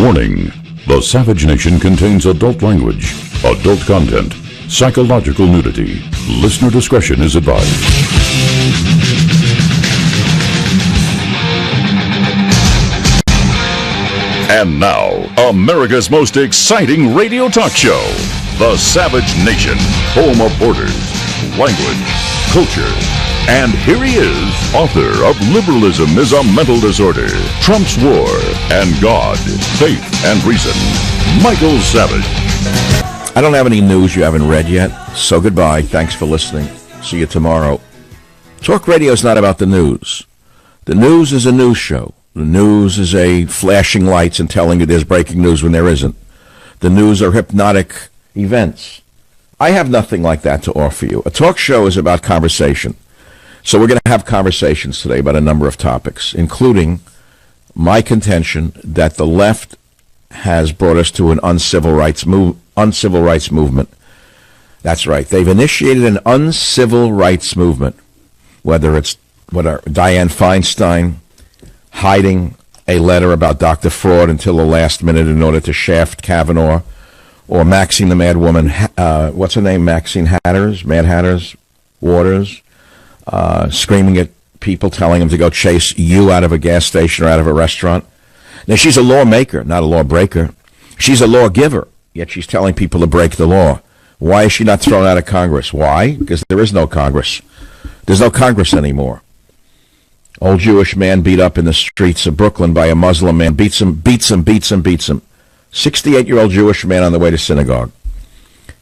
Warning: the Savage Nation contains adult language, adult content, psychological nudity. Listener discretion is advised. And now, America's most exciting radio talk show, The Savage Nation, home of borders, language, culture. And here he is, author of Liberalism is a Mental Disorder, Trump's War, and God, Faith, and Reason, Michael Savage. I don't have any news you haven't read yet, so goodbye. Thanks for listening. See you tomorrow. Talk radio is not about the news. The news is a news show. The news is a flashing lights and telling you there's breaking news when there isn't. The news are hypnotic events. I have nothing like that to offer you. A talk show is about conversation. So we're going to have conversations today about a number of topics, including my contention that the left has brought us to an uncivil rights movement. That's right. They've initiated an uncivil rights movement, whether it's Dianne Feinstein hiding a letter about Dr. Fraud until the last minute in order to shaft Kavanaugh, or Maxine the Mad Woman, what's her name, Maxine Hatters, Mad Hatters, Waters, screaming at people, telling them to go chase you out of a gas station or out of a restaurant. Now, she's a lawmaker, not a lawbreaker. She's a lawgiver, yet she's telling people to break the law. Why is she not thrown out of Congress? Why? Because there is no Congress. There's no Congress anymore. Old Jewish man beat up in the streets of Brooklyn by a Muslim man. Beats him. 68-year-old Jewish man on the way to synagogue.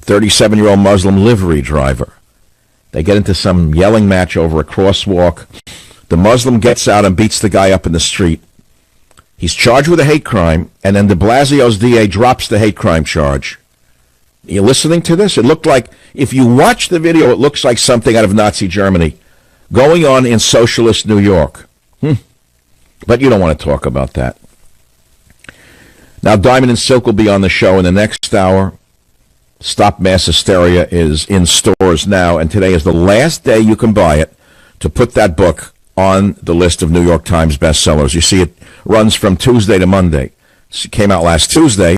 37-year-old Muslim livery driver. They get into some yelling match over a crosswalk. The Muslim gets out and beats the guy up in the street. He's charged with a hate crime, and then de Blasio's DA drops the hate crime charge. Are you listening to this? It looked like, if you watch the video, it looks like something out of Nazi Germany going on in socialist New York. But you don't want to talk about that. Now, Diamond and Silk will be on the show in the next hour. Stop Mass Hysteria is in stores now, and today is the last day you can buy it to put that book on the list of New York Times bestsellers. You see, it runs from Tuesday to Monday. It came out last Tuesday,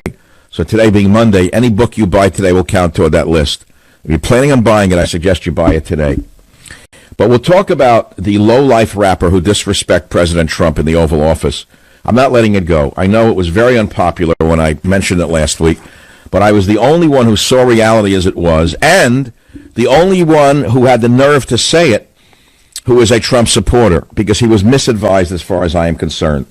so today being Monday, any book you buy today will count toward that list. If you're planning on buying it, I suggest you buy it today. But we'll talk about the low-life rapper who disrespected President Trump in the Oval Office. I'm not letting it go. I know it was very unpopular when I mentioned it last week, but I was the only one who saw reality as it was, and the only one who had the nerve to say it, who is a Trump supporter, because he was misadvised as far as I am concerned.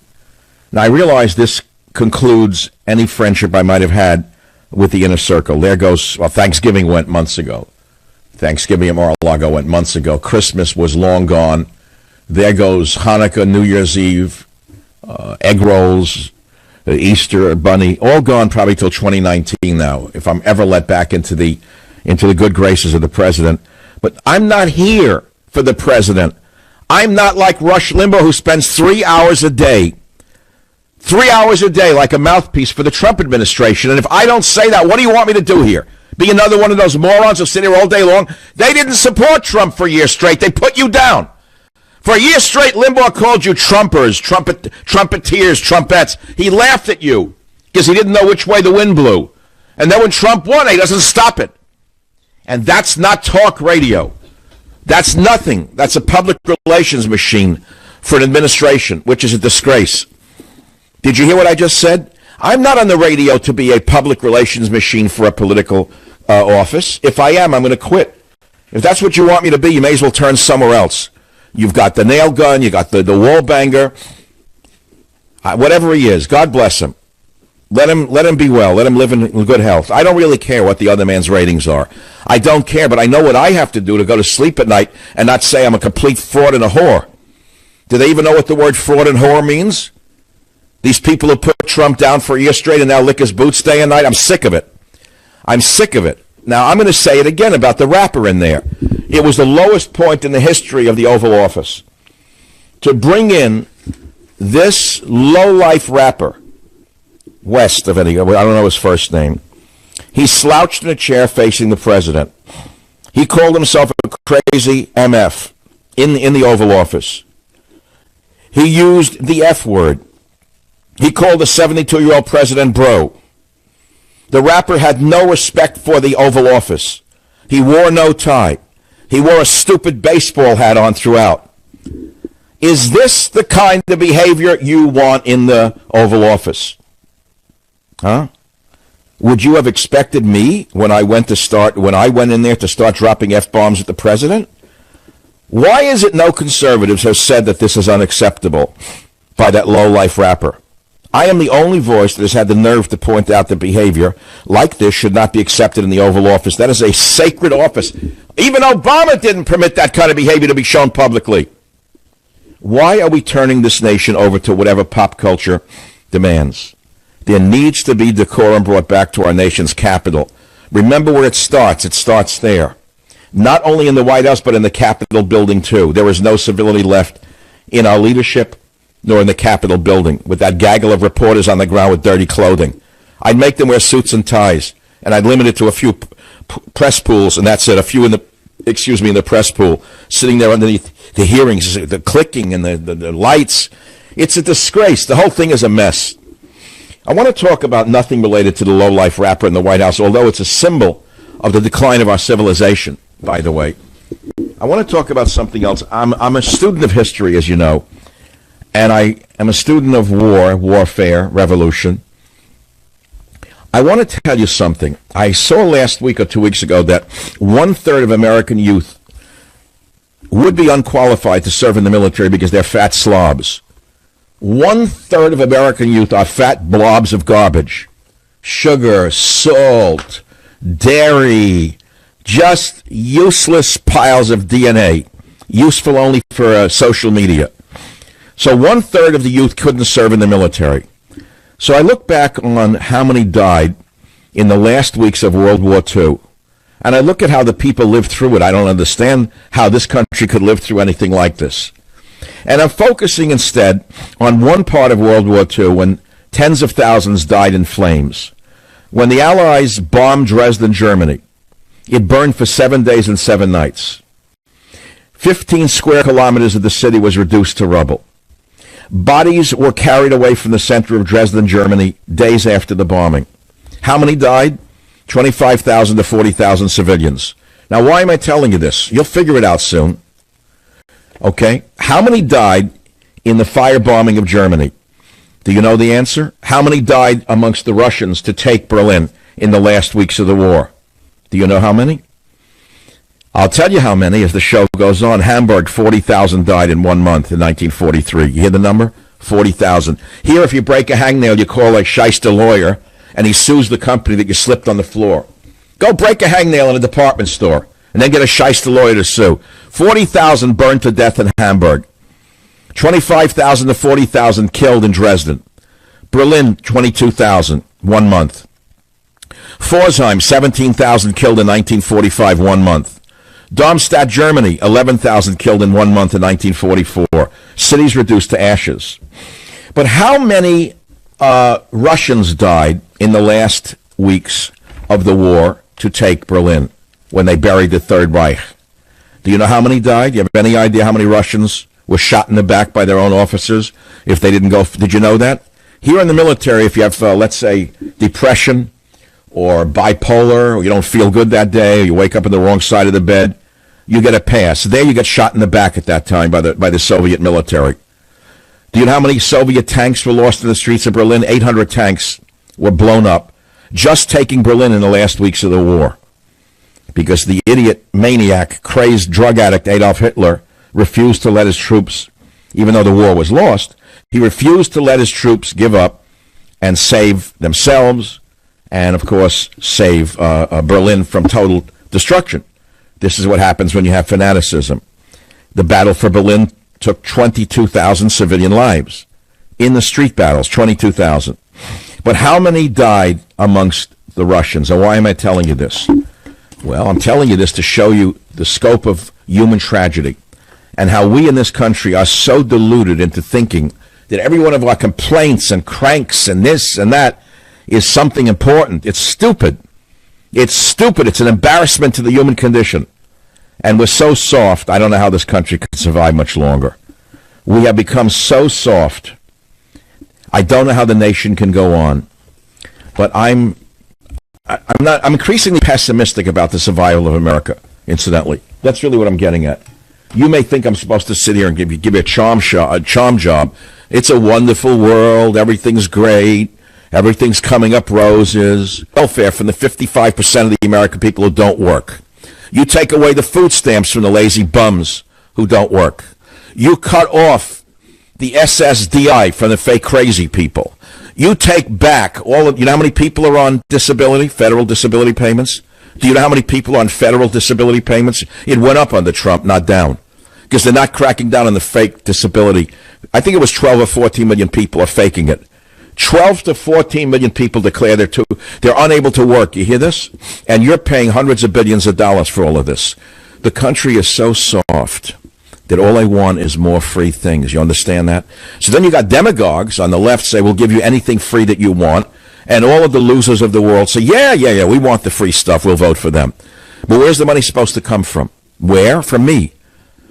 Now, I realize this concludes any friendship I might have had with the inner circle. There goes, well, Thanksgiving went months ago. Thanksgiving at Mar-a-Lago went months ago. Christmas was long gone. There goes Hanukkah, New Year's Eve, egg rolls, Easter Bunny, all gone probably till 2019 now, if I'm ever let back into the good graces of the president. But I'm not here for the president. I'm not like Rush Limbaugh, who spends 3 hours a day like a mouthpiece for the Trump administration. And if I don't say that, what do you want me to do here? Be another one of those morons who sit here all day long? They didn't support Trump for a year straight. They put you down. For a year straight, Limbaugh called you Trumpers, trumpeteers, trumpettes. He laughed at you because he didn't know which way the wind blew. And then when Trump won, he doesn't stop it. And that's not talk radio. That's nothing. That's a public relations machine for an administration, which is a disgrace. Did you hear what I just said? I'm not on the radio to be a public relations machine for a political office. If I am, I'm going to quit. If that's what you want me to be, you may as well turn somewhere else. You've got the nail gun, you got the wall banger, whatever he is. God bless him. Let him be well. Let him live in good health. I don't really care what the other man's ratings are. I don't care, but I know what I have to do to go to sleep at night and not say I'm a complete fraud and a whore. Do they even know what the word fraud and whore means? These people who put Trump down for a year straight and now lick his boots day and night, I'm sick of it. I'm sick of it. Now, I'm going to say it again about the rapper in there. It was the lowest point in the history of the Oval Office to bring in this low-life rapper, West of any, I don't know his first name. He slouched in a chair facing the president. He called himself a crazy MF in the Oval Office. He used the F word. He called the 72-year-old president bro. The rapper had no respect for the Oval Office. He wore no tie. He wore a stupid baseball hat on throughout. Is this the kind of behavior you want in the Oval Office? Huh? Would you have expected me when I went in there to start dropping F-bombs at the president? Why is it no conservatives have said that this is unacceptable by that low-life rapper? I am the only voice that has had the nerve to point out that behavior like this should not be accepted in the Oval Office. That is a sacred office. Even Obama didn't permit that kind of behavior to be shown publicly. Why are we turning this nation over to whatever pop culture demands? There needs to be decorum brought back to our nation's capital. Remember where it starts. It starts there. Not only in the White House, but in the Capitol building, too. There is no civility left in our leadership, nor in the Capitol building, with that gaggle of reporters on the ground with dirty clothing. I'd make them wear suits and ties, and I'd limit it to a few press pools, and that's it, a few in the press pool, sitting there underneath the hearings, the clicking and the lights. It's a disgrace. The whole thing is a mess. I want to talk about nothing related to the low-life rapper in the White House, although it's a symbol of the decline of our civilization, by the way. I want to talk about something else. I'm a student of history, as you know, and I am a student of warfare, revolution. I want to tell you something. I saw last week or 2 weeks ago that 1/3 of American youth would be unqualified to serve in the military because they're fat slobs. 1/3 of American youth are fat blobs of garbage. Sugar, salt, dairy, just useless piles of DNA, useful only for social media. So 1/3 of the youth couldn't serve in the military. So I look back on how many died in the last weeks of World War II, and I look at how the people lived through it. I don't understand how this country could live through anything like this. And I'm focusing instead on one part of World War II when tens of thousands died in flames. When the Allies bombed Dresden, Germany, it burned for 7 days and 7 nights. 15 square kilometers of the city was reduced to rubble. Bodies were carried away from the center of Dresden, Germany, days after the bombing. How many died? 25,000 to 40,000 civilians. Now, why am I telling you this? You'll figure it out soon. Okay? How many died in the firebombing of Germany? Do you know the answer? How many died amongst the Russians to take Berlin in the last weeks of the war? Do you know how many? I'll tell you how many as the show goes on. Hamburg, 40,000 died in 1 month in 1943. You hear the number? 40,000. Here, if you break a hangnail, you call a shyster lawyer, and he sues the company that you slipped on the floor. Go break a hangnail in a department store, and then get a shyster lawyer to sue. 40,000 burned to death in Hamburg. 25,000 to 40,000 killed in Dresden. Berlin, 22,000, 1 month. Pforzheim, 17,000 killed in 1945, 1 month. Darmstadt, Germany, 11,000 killed in 1 month in 1944. Cities reduced to ashes. But how many Russians died in the last weeks of the war to take Berlin when they buried the Third Reich? Do you know how many died? Do you have any idea how many Russians were shot in the back by their own officers if they didn't go? Did you know that? Here in the military, if you have, let's say, depression or bipolar, or you don't feel good that day, or you wake up on the wrong side of the bed, you get a pass. There you get shot in the back at that time by the Soviet military. Do you know how many Soviet tanks were lost in the streets of Berlin? 800 tanks were blown up just taking Berlin in the last weeks of the war. Because the idiot, maniac, crazed drug addict Adolf Hitler refused to let his troops, even though the war was lost, he refused to let his troops give up and save themselves and, of course, save Berlin from total destruction. This is what happens when you have fanaticism. The battle for Berlin took 22,000 civilian lives. In the street battles, 22,000. But how many died amongst the Russians? And why am I telling you this? Well, I'm telling you this to show you the scope of human tragedy and how we in this country are so deluded into thinking that every one of our complaints and cranks and this and that is something important. It's stupid. It's stupid. It's an embarrassment to the human condition. And we're so soft, I don't know how this country could survive much longer. We have become so soft. I don't know how the nation can go on, but I'm increasingly pessimistic about the survival of America, incidentally. That's really what I'm getting at. You may think I'm supposed to sit here and give you a charm job. It's a wonderful world. Everything's great. Everything's coming up roses. Welfare from the 55% of the American people who don't work. You take away the food stamps from the lazy bums who don't work. You cut off the SSDI from the fake crazy people. You take back you know how many people are on disability, federal disability payments? Do you know how many people are on federal disability payments? It went up under Trump, not down. Because they're not cracking down on the fake disability. I think it was 12 or 14 million people are faking it. 12 to 14 million people declare they're unable to work. You hear this? And you're paying hundreds of billions of dollars for all of this. The country is so soft that all they want is more free things. You understand that? So then you got demagogues on the left say, we'll give you anything free that you want. And all of the losers of the world say, yeah, we want the free stuff. We'll vote for them. But where's the money supposed to come from? Where? From me.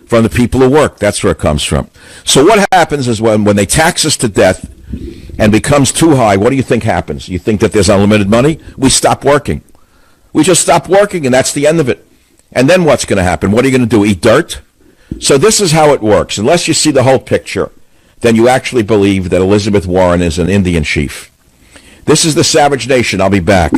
From the people who work. That's where it comes from. So what happens is when they tax us to death and becomes too high, what do you think happens? You think that there's unlimited money? We stop working. We just stop working, and that's the end of it. And then what's going to happen? What are you going to do, eat dirt? So this is how it works. Unless you see the whole picture, then you actually believe that Elizabeth Warren is an Indian chief. This is the Savage Nation. I'll be back.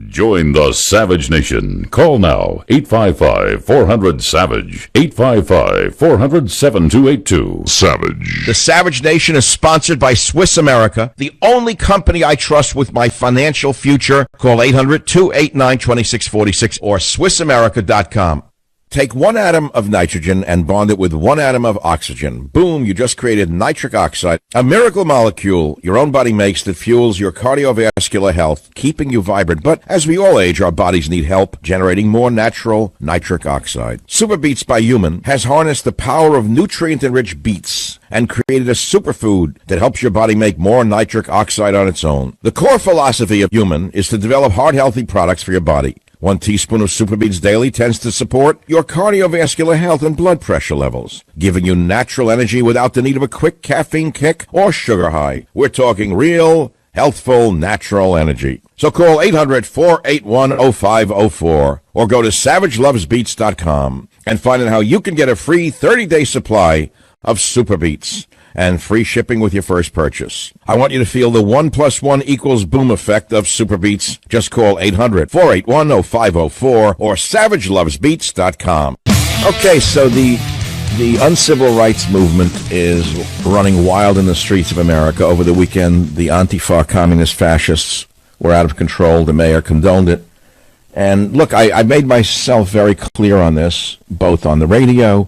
Join the Savage Nation. Call now, 855-400-SAVAGE, 855-400-7282. Savage. The Savage Nation is sponsored by Swiss America, the only company I trust with my financial future. Call 800-289-2646 or SwissAmerica.com. Take 1 atom of nitrogen and bond it with 1 atom of oxygen. Boom, you just created nitric oxide, a miracle molecule your own body makes that fuels your cardiovascular health, keeping you vibrant. But as we all age, our bodies need help generating more natural nitric oxide. Super Beets by Human has harnessed the power of nutrient-enriched beets and created a superfood that helps your body make more nitric oxide on its own. The core philosophy of Human is to develop heart-healthy products for your body. 1 teaspoon of Super Beets daily tends to support your cardiovascular health and blood pressure levels, giving you natural energy without the need of a quick caffeine kick or sugar high. We're talking real, healthful, natural energy. So call 800-481-0504 or go to SavageLovesBeets.com and find out how you can get a free 30-day supply of Super Beets and free shipping with your first purchase. I want you to feel the 1 + 1 = boom effect of Super Beets. Just call 800-481-0504 or SavageLovesBeets.com. Okay, so the uncivil rights movement is running wild in the streets of America. Over the weekend, the Antifa communist fascists were out of control. The mayor condoned it. And look, I made myself very clear on this, both on the radio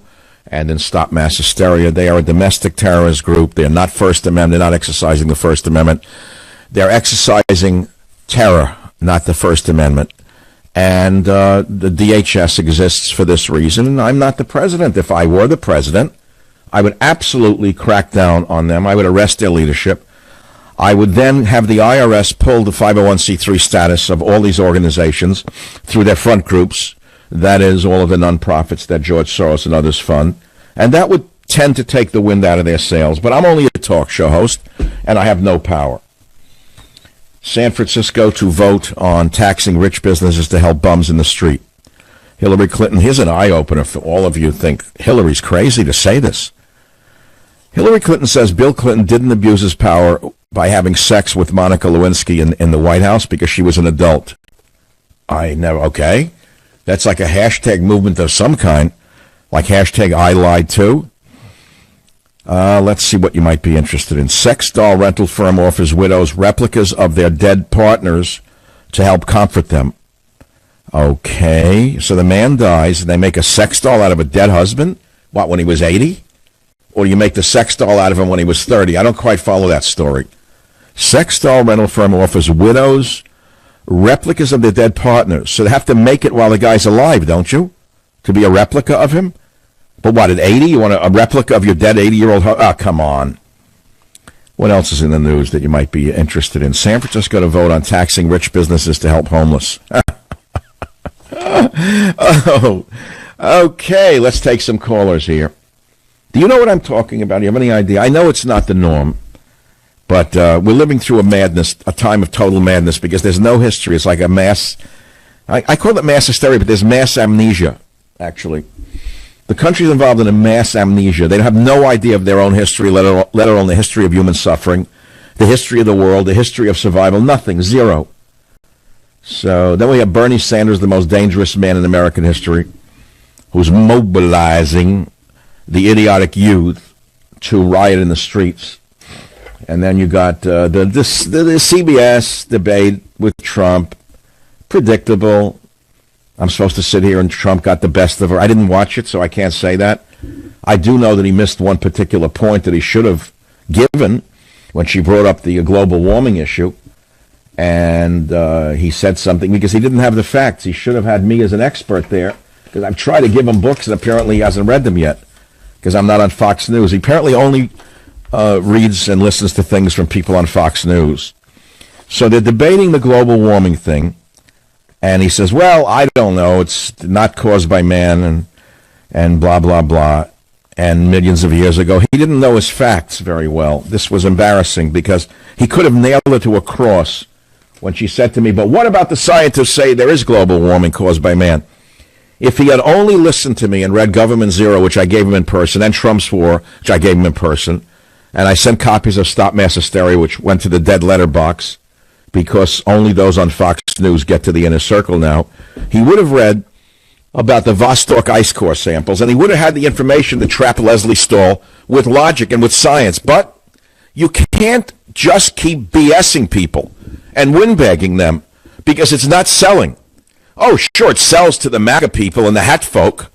and in Stop Mass Hysteria. They are a domestic terrorist group. They're not First Amendment. They're not exercising the First Amendment. They're exercising terror, not the First Amendment. And the DHS exists for this reason. And I'm not the president. If I were the president, I would absolutely crack down on them. I would arrest their leadership. I would then have the IRS pull the 501c3 status of all these organizations through their front groups. That is, all of the nonprofits that George Soros and others fund. And that would tend to take the wind out of their sails. But I'm only a talk show host, and I have no power. San Francisco to vote on taxing rich businesses to help bums in the street. Hillary Clinton, here's an eye-opener for all of you who think Hillary's crazy to say this. Hillary Clinton says Bill Clinton didn't abuse his power by having sex with Monica Lewinsky in the White House because she was an adult. Okay. That's like a hashtag movement of some kind, like hashtag I lied too. Let's see what you might be interested in. Sex doll rental firm offers widows replicas of their dead partners to help comfort them. Okay, so the man dies and they make a sex doll out of a dead husband? What, when he was 80? Or do you make the sex doll out of him when he was 30? I don't quite follow that story. Sex doll rental firm offers widows replicas of their dead partners. So they have to make it while the guy's alive, don't you? To be a replica of him? But what, at 80, you want a replica of your dead 80-year-old husband? Oh, come on. What else is in the news that you might be interested in? San Francisco to vote on taxing rich businesses to help homeless. Oh, okay, let's take some callers here. Do you know what I'm talking about? Do you have any idea? I know it's not the norm, But we're living through a time of total madness, because there's no history. It's like a mass, I call it mass hysteria, but there's mass amnesia, actually. The country's involved in a mass amnesia. They have no idea of their own history, let alone the history of human suffering, the history of the world, the history of survival. Nothing. Zero. So then we have Bernie Sanders, the most dangerous man in American history, who's mobilizing the idiotic youth to riot in the streets. And then you got the CBS debate with Trump. Predictable. I'm supposed to sit here and Trump got the best of her. I didn't watch it, so I can't say that. I do know that he missed one particular point that he should have given when she brought up the global warming issue. And he said something because he didn't have the facts. He should have had me as an expert there, because I've tried to give him books and apparently he hasn't read them yet, because I'm not on Fox News. He apparently only reads and listens to things from people on Fox News. So they're debating the global warming thing. And he says, well, I don't know. It's not caused by man and blah, blah, blah. And millions of years ago, he didn't know his facts very well. This was embarrassing because he could have nailed it to a cross when she said to me, but what about the scientists say there is global warming caused by man? If he had only listened to me and read Government Zero, which I gave him in person, and Trump's War, which I gave him in person, and I sent copies of Stop Mass Hysteria, which went to the dead letter box, because only those on Fox News get to the inner circle now, he would have read about the Vostok ice core samples, and he would have had the information to trap Leslie Stahl with logic and with science. But you can't just keep BSing people and windbagging them, because it's not selling. Oh, sure, it sells to the MAGA people and the hat folk,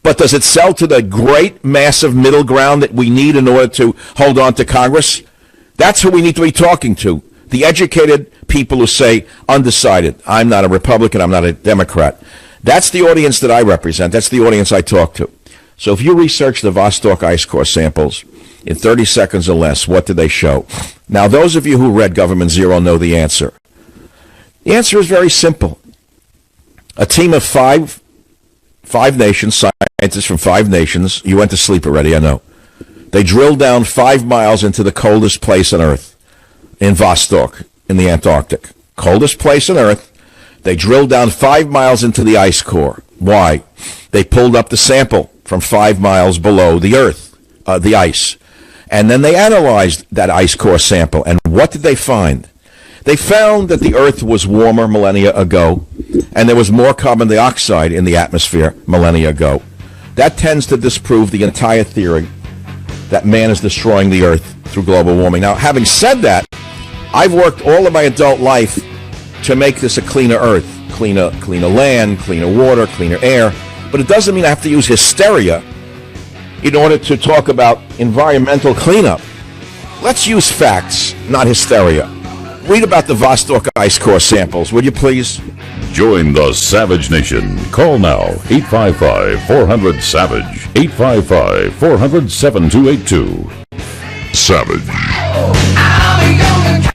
but does it sell to the great, massive middle ground that we need in order to hold on to Congress? That's who we need to be talking to. The educated people who say, undecided, I'm not a Republican, I'm not a Democrat. That's the audience that I represent. That's the audience I talk to. So if you research the Vostok ice core samples in 30 seconds or less, what do they show? Now, those of you who read Government Zero know the answer. The answer is very simple. A team of five nations, scientists from 5 nations, you went to sleep already, I know. They drilled down 5 miles into the coldest place on Earth, in Vostok, in the Antarctic. Coldest place on Earth. They drilled down 5 miles into the ice core. Why? They pulled up the sample from 5 miles below the Earth, the ice. And then they analyzed that ice core sample. And what did they find? They found that the Earth was warmer millennia ago, and there was more carbon dioxide in the atmosphere millennia ago. That tends to disprove the entire theory that man is destroying the Earth through global warming. Now, having said that, I've worked all of my adult life to make this a cleaner Earth, cleaner land, cleaner water, cleaner air. But it doesn't mean I have to use hysteria in order to talk about environmental cleanup. Let's use facts, not hysteria. Read about the Vostok ice core samples, would you please? Join the Savage Nation. Call now, 855-400-SAVAGE, 855-400-7282. Savage.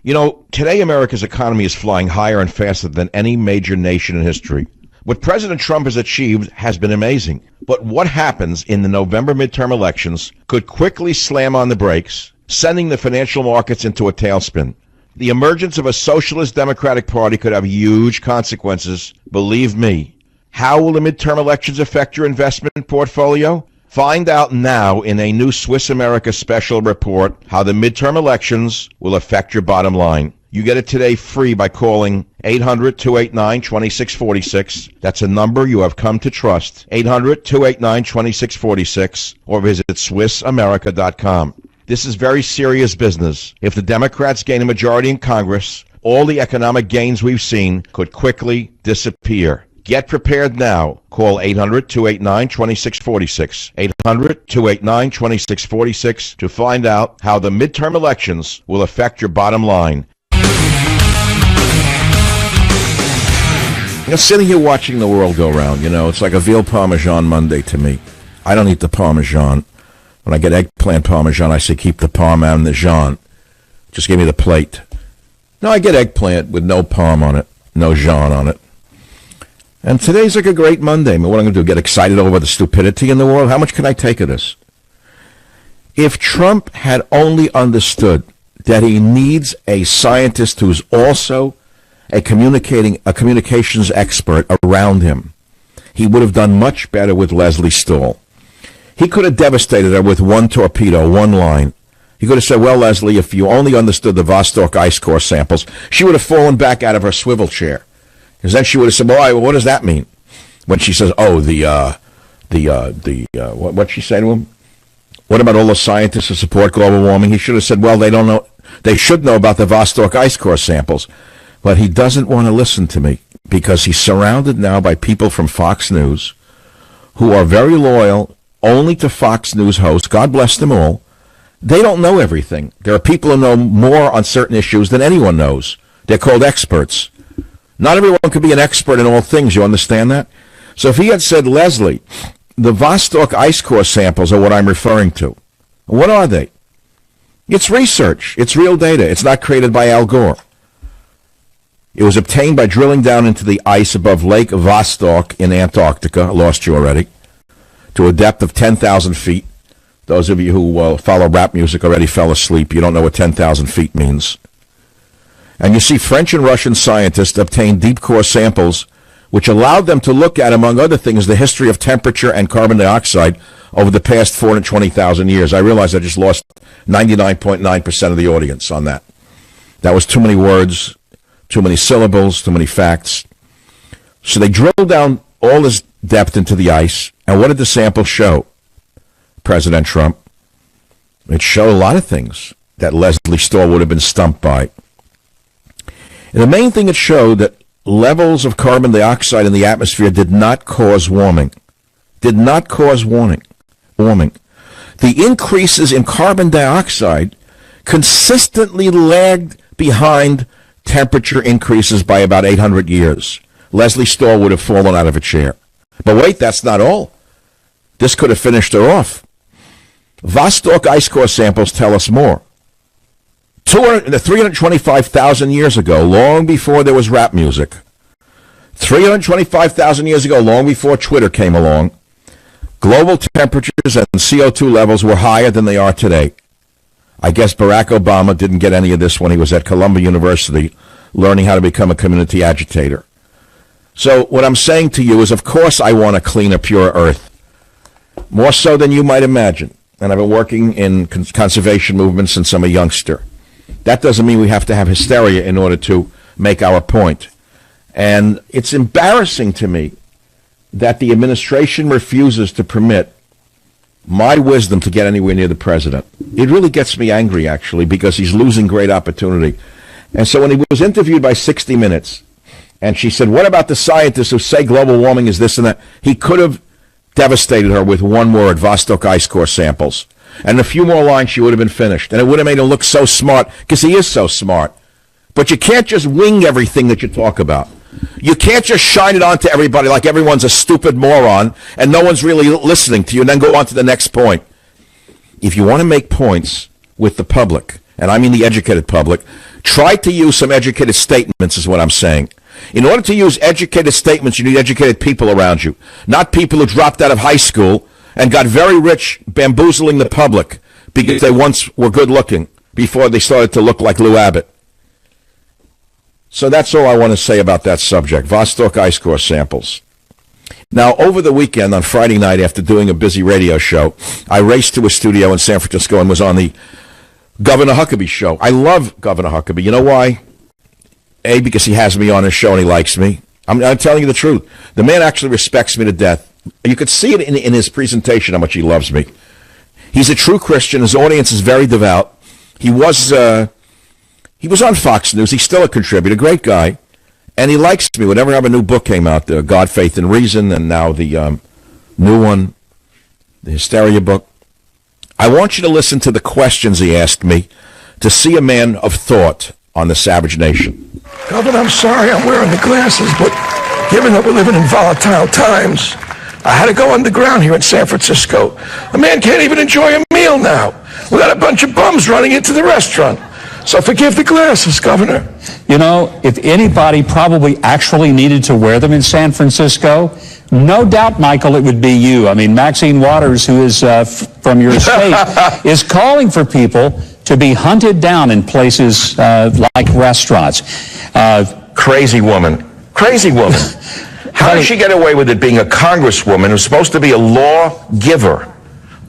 You know, today America's economy is flying higher and faster than any major nation in history. What President Trump has achieved has been amazing. But what happens in the November midterm elections could quickly slam on the brakes, sending the financial markets into a tailspin. The emergence of a socialist Democratic Party could have huge consequences, believe me. How will the midterm elections affect your investment portfolio? Find out now in a new Swiss America special report how the midterm elections will affect your bottom line. You get it today free by calling 800-289-2646. That's a number you have come to trust. 800-289-2646 or visit SwissAmerica.com. This is very serious business. If the Democrats gain a majority in Congress, all the economic gains we've seen could quickly disappear. Get prepared now. Call 800-289-2646. 800-289-2646 to find out how the midterm elections will affect your bottom line. You know, sitting here watching the world go round, it's like a veal parmesan Monday to me. I don't eat the parmesan. When I get eggplant parmesan, I say keep the parm and the jean. Just give me the plate. No, I get eggplant with no parm on it, no jean on it. And today's like a great Monday. I mean, what I'm going to do, get excited over the stupidity in the world? How much can I take of this? If Trump had only understood that he needs a scientist who's also a communications expert around him. He would have done much better with Leslie Stahl. He could have devastated her with one torpedo, one line. He could have said, well, Leslie, if you only understood the Vostok ice core samples, she would have fallen back out of her swivel chair. Because then she would have said, well, what does that mean? When she says, oh, what'd she say to him? What about all the scientists who support global warming? He should have said, well, they don't know. They should know about the Vostok ice core samples. But he doesn't want to listen to me because he's surrounded now by people from Fox News who are very loyal only to Fox News hosts. God bless them all. They don't know everything. There are people who know more on certain issues than anyone knows. They're called experts. Not everyone can be an expert in all things. You understand that? So if he had said, Leslie, the Vostok ice core samples are what I'm referring to. What are they? It's research. It's real data. It's not created by Al Gore. It was obtained by drilling down into the ice above Lake Vostok in Antarctica. I lost you already. To a depth of 10,000 feet. Those of you who follow rap music already fell asleep. You don't know what 10,000 feet means. And you see, French and Russian scientists obtained deep core samples which allowed them to look at, among other things, the history of temperature and carbon dioxide over the past 420,000 years. I realize I just lost 99.9% of the audience on that. That was too many words, too many syllables, too many facts. So they drilled down all this depth into the ice, and what did the sample show, President Trump? It showed a lot of things that Leslie Stahl would have been stumped by. And the main thing it showed that levels of carbon dioxide in the atmosphere did not cause warming. Did not cause warming. The increases in carbon dioxide consistently lagged behind temperature increases by about 800 years. Leslie Stahl would have fallen out of a chair. But wait, that's not all. This could have finished her off. Vostok ice core samples tell us more. 325,000 years ago, long before there was rap music, 325,000 years ago, long before Twitter came along, global temperatures and CO2 levels were higher than they are today. I guess Barack Obama didn't get any of this when he was at Columbia University learning how to become a community agitator. So what I'm saying to you is, of course, I want a cleaner, pure earth, more so than you might imagine. And I've been working in conservation movements since I'm a youngster. That doesn't mean we have to have hysteria in order to make our point. And it's embarrassing to me that the administration refuses to permit my wisdom to get anywhere near the president. It really gets me angry, actually, because he's losing great opportunity. And so when he was interviewed by 60 Minutes, and she said, what about the scientists who say global warming is this and that? He could have devastated her with one word, Vostok ice core samples. And a few more lines, she would have been finished. And it would have made him look so smart, because he is so smart. But you can't just wing everything that you talk about. You can't just shine it on to everybody like everyone's a stupid moron and no one's really listening to you and then go on to the next point. If you want to make points with the public, and I mean the educated public, try to use some educated statements is what I'm saying. In order to use educated statements, you need educated people around you, not people who dropped out of high school and got very rich bamboozling the public because they once were good looking before they started to look like Lou Abbott. So that's all I want to say about that subject, Vostok ice core samples. Now, over the weekend, on Friday night, after doing a busy radio show, I raced to a studio in San Francisco and was on the Governor Huckabee show. I love Governor Huckabee. You know why? A, because he has me on his show and he likes me. I'm telling you the truth. The man actually respects me to death. You could see it in his presentation how much he loves me. He's a true Christian. His audience is very devout. He was on Fox News. He's still a contributor, great guy. And he likes me. Whenever I have a new book came out, God, Faith, and Reason, and now the new one, the Hysteria book. I want you to listen to the questions he asked me to see a man of thought on the Savage Nation. Governor, I'm sorry I'm wearing the glasses, but given that we're living in volatile times, I had to go underground here in San Francisco. A man can't even enjoy a meal now. We got a bunch of bums running into the restaurant. So forgive the glasses, Governor. You know, if anybody probably actually needed to wear them in San Francisco, no doubt, Michael, it would be you. I mean, Maxine Waters, who is from your state, is calling for people to be hunted down in places like restaurants. Crazy woman. Crazy woman. How does she get away with it being a congresswoman who's supposed to be a law giver,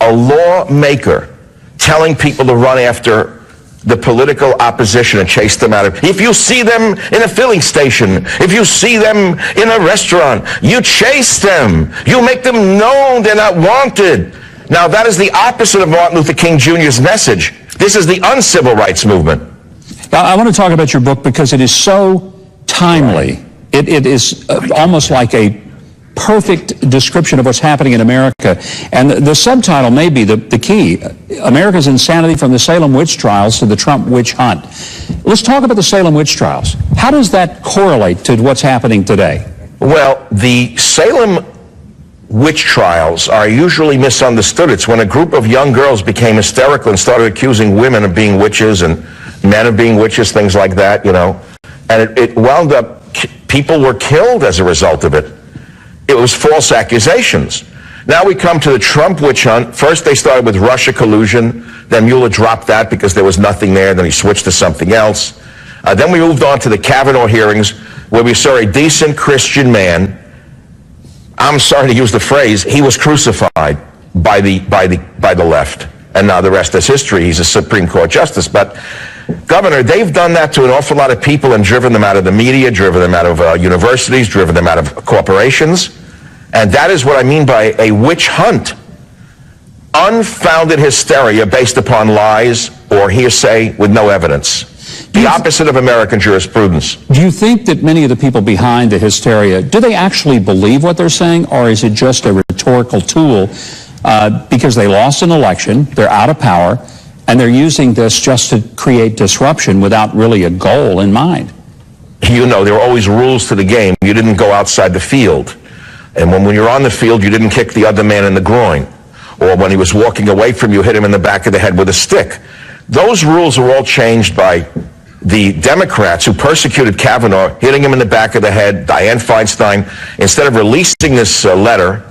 a lawmaker, telling people to run after the political opposition and chase them out of... If you see them in a filling station, if you see them in a restaurant, you chase them. You make them known they're not wanted. Now, that is the opposite of Martin Luther King Jr.'s message. This is the uncivil rights movement. I want to talk about your book because it is so timely. It is almost like a perfect description of what's happening in America. And the subtitle may be the key. America's Insanity from the Salem Witch Trials to the Trump Witch Hunt. Let's talk about the Salem Witch Trials. How does that correlate to what's happening today? Well, the Salem witch trials are usually misunderstood. It's when a group of young girls became hysterical and started accusing women of being witches and men of being witches, things like that, you know. And it wound up, people were killed as a result of it. It was false accusations. Now we come to the Trump witch hunt. First they started with Russia collusion. Then Mueller dropped that because there was nothing there. Then he switched to something else. Then we moved on to the Kavanaugh hearings where we saw a decent Christian man. I'm sorry to use the phrase, he was crucified by the left. And now the rest is history. He's a Supreme Court justice. But, Governor, they've done that to an awful lot of people and driven them out of the media, driven them out of universities, driven them out of corporations. And that is what I mean by a witch hunt. Unfounded hysteria based upon lies or hearsay with no evidence. The opposite of American jurisprudence. Do you think that many of the people behind the hysteria, do they actually believe what they're saying, or is it just a rhetorical tool because they lost an election, they're out of power, and they're using this just to create disruption without really a goal in mind? You know, there are always rules to the game. You didn't go outside the field. And when you're on the field, you didn't kick the other man in the groin. Or when he was walking away from you, hit him in the back of the head with a stick. Those rules were all changed by the Democrats who persecuted Kavanaugh, hitting him in the back of the head. Dianne Feinstein, instead of releasing this letter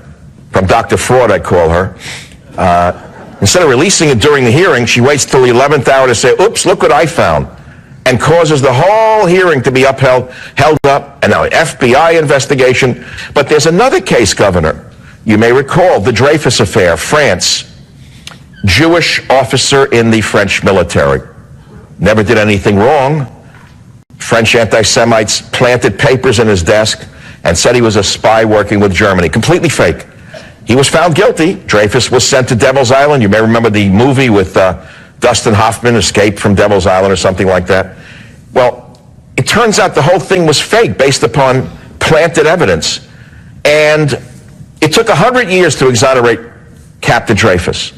from Dr. Fraud, I call her, instead of releasing it during the hearing, she waits till the 11th hour to say, oops, look what I found, and causes the whole hearing to be held up, and now an FBI investigation. But there's another case, Governor. You may recall the Dreyfus affair, France. Jewish officer in the French military. Never did anything wrong. French anti-Semites planted papers in his desk and said he was a spy working with Germany. Completely fake. He was found guilty. Dreyfus was sent to Devil's Island. You may remember the movie with Dustin Hoffman, Escape from Devil's Island or something like that. Well, it turns out the whole thing was fake based upon planted evidence. And it took 100 years to exonerate Captain Dreyfus.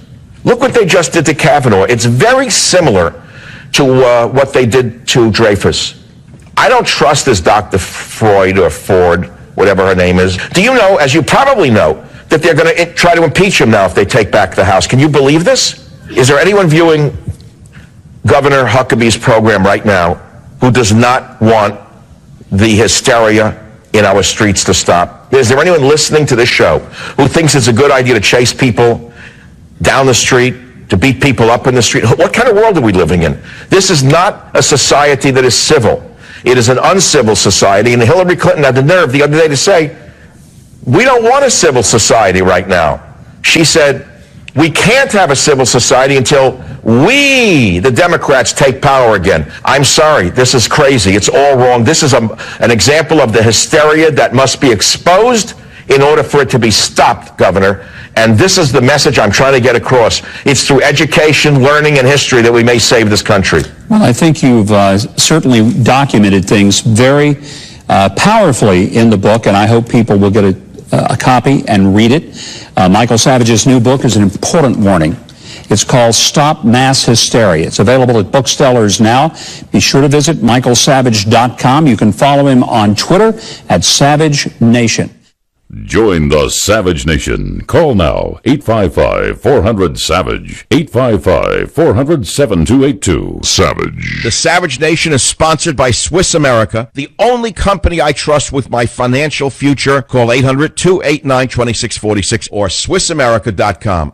Look what they just did to Kavanaugh. It's very similar to what they did to Dreyfus. I don't trust this Dr. Freud or Ford, whatever her name is. Do you know, as you probably know, that they're going to try to impeach him now if they take back the House? Can you believe this? Is there anyone viewing Governor Huckabee's program right now who does not want the hysteria in our streets to stop? Is there anyone listening to this show who thinks it's a good idea to chase people down the street, to beat people up in the street? What kind of world are we living in? This is not a society that is civil. It is an uncivil society, and Hillary Clinton had the nerve the other day to say, we don't want a civil society right now. She said, we can't have a civil society until we, the Democrats, take power again. I'm sorry, this is crazy. It's all wrong. This is an example of the hysteria that must be exposed in order for it to be stopped, Governor. And this is the message I'm trying to get across. It's through education, learning, and history that we may save this country. Well, I think you've certainly documented things very powerfully in the book, and I hope people will get a copy and read it. Michael Savage's new book is an important warning. It's called Stop Mass Hysteria. It's available at booksellers now. Be sure to visit michaelsavage.com. You can follow him on Twitter at Savage Nation. Join the Savage Nation. Call now, 855-400-SAVAGE, 855-400-7282. Savage. The Savage Nation is sponsored by Swiss America, the only company I trust with my financial future. Call 800-289-2646 or SwissAmerica.com.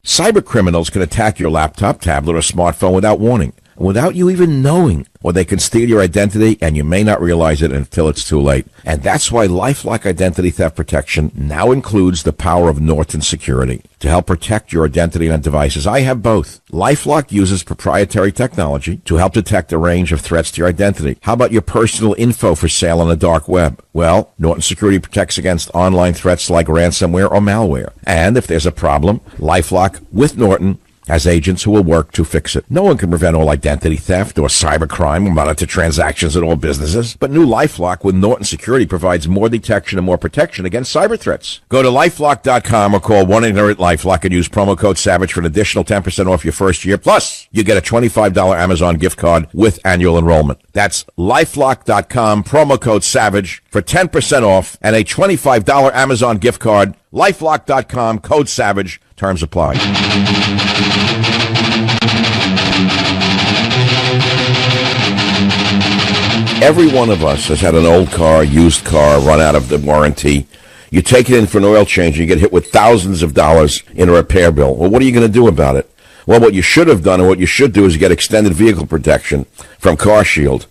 Cyber criminals can attack your laptop, tablet, or smartphone without warning, without you even knowing, or they can steal your identity and you may not realize it until it's too late. And that's why LifeLock Identity Theft Protection now includes the power of Norton Security to help protect your identity on devices. I have both. LifeLock uses proprietary technology to help detect a range of threats to your identity. How about your personal info for sale on the dark web? Well, Norton Security protects against online threats like ransomware or malware. And if there's a problem, LifeLock with Norton has agents who will work to fix it. No one can prevent all identity theft or cybercrime or monitor transactions at all businesses. But new LifeLock with Norton Security provides more detection and more protection against cyber threats. Go to LifeLock.com or call 1-800-LifeLock and use promo code SAVAGE for an additional 10% off your first year. Plus, you get a $25 Amazon gift card with annual enrollment. That's LifeLock.com, promo code SAVAGE for 10% off and a $25 Amazon gift card. LifeLock.com, code SAVAGE. Terms apply. Every one of us has had an old car, used car, run out of the warranty. You take it in for an oil change and you get hit with thousands of dollars in a repair bill. Well, what are you going to do about it? Well, what you should have done and what you should do is get extended vehicle protection from CarShield.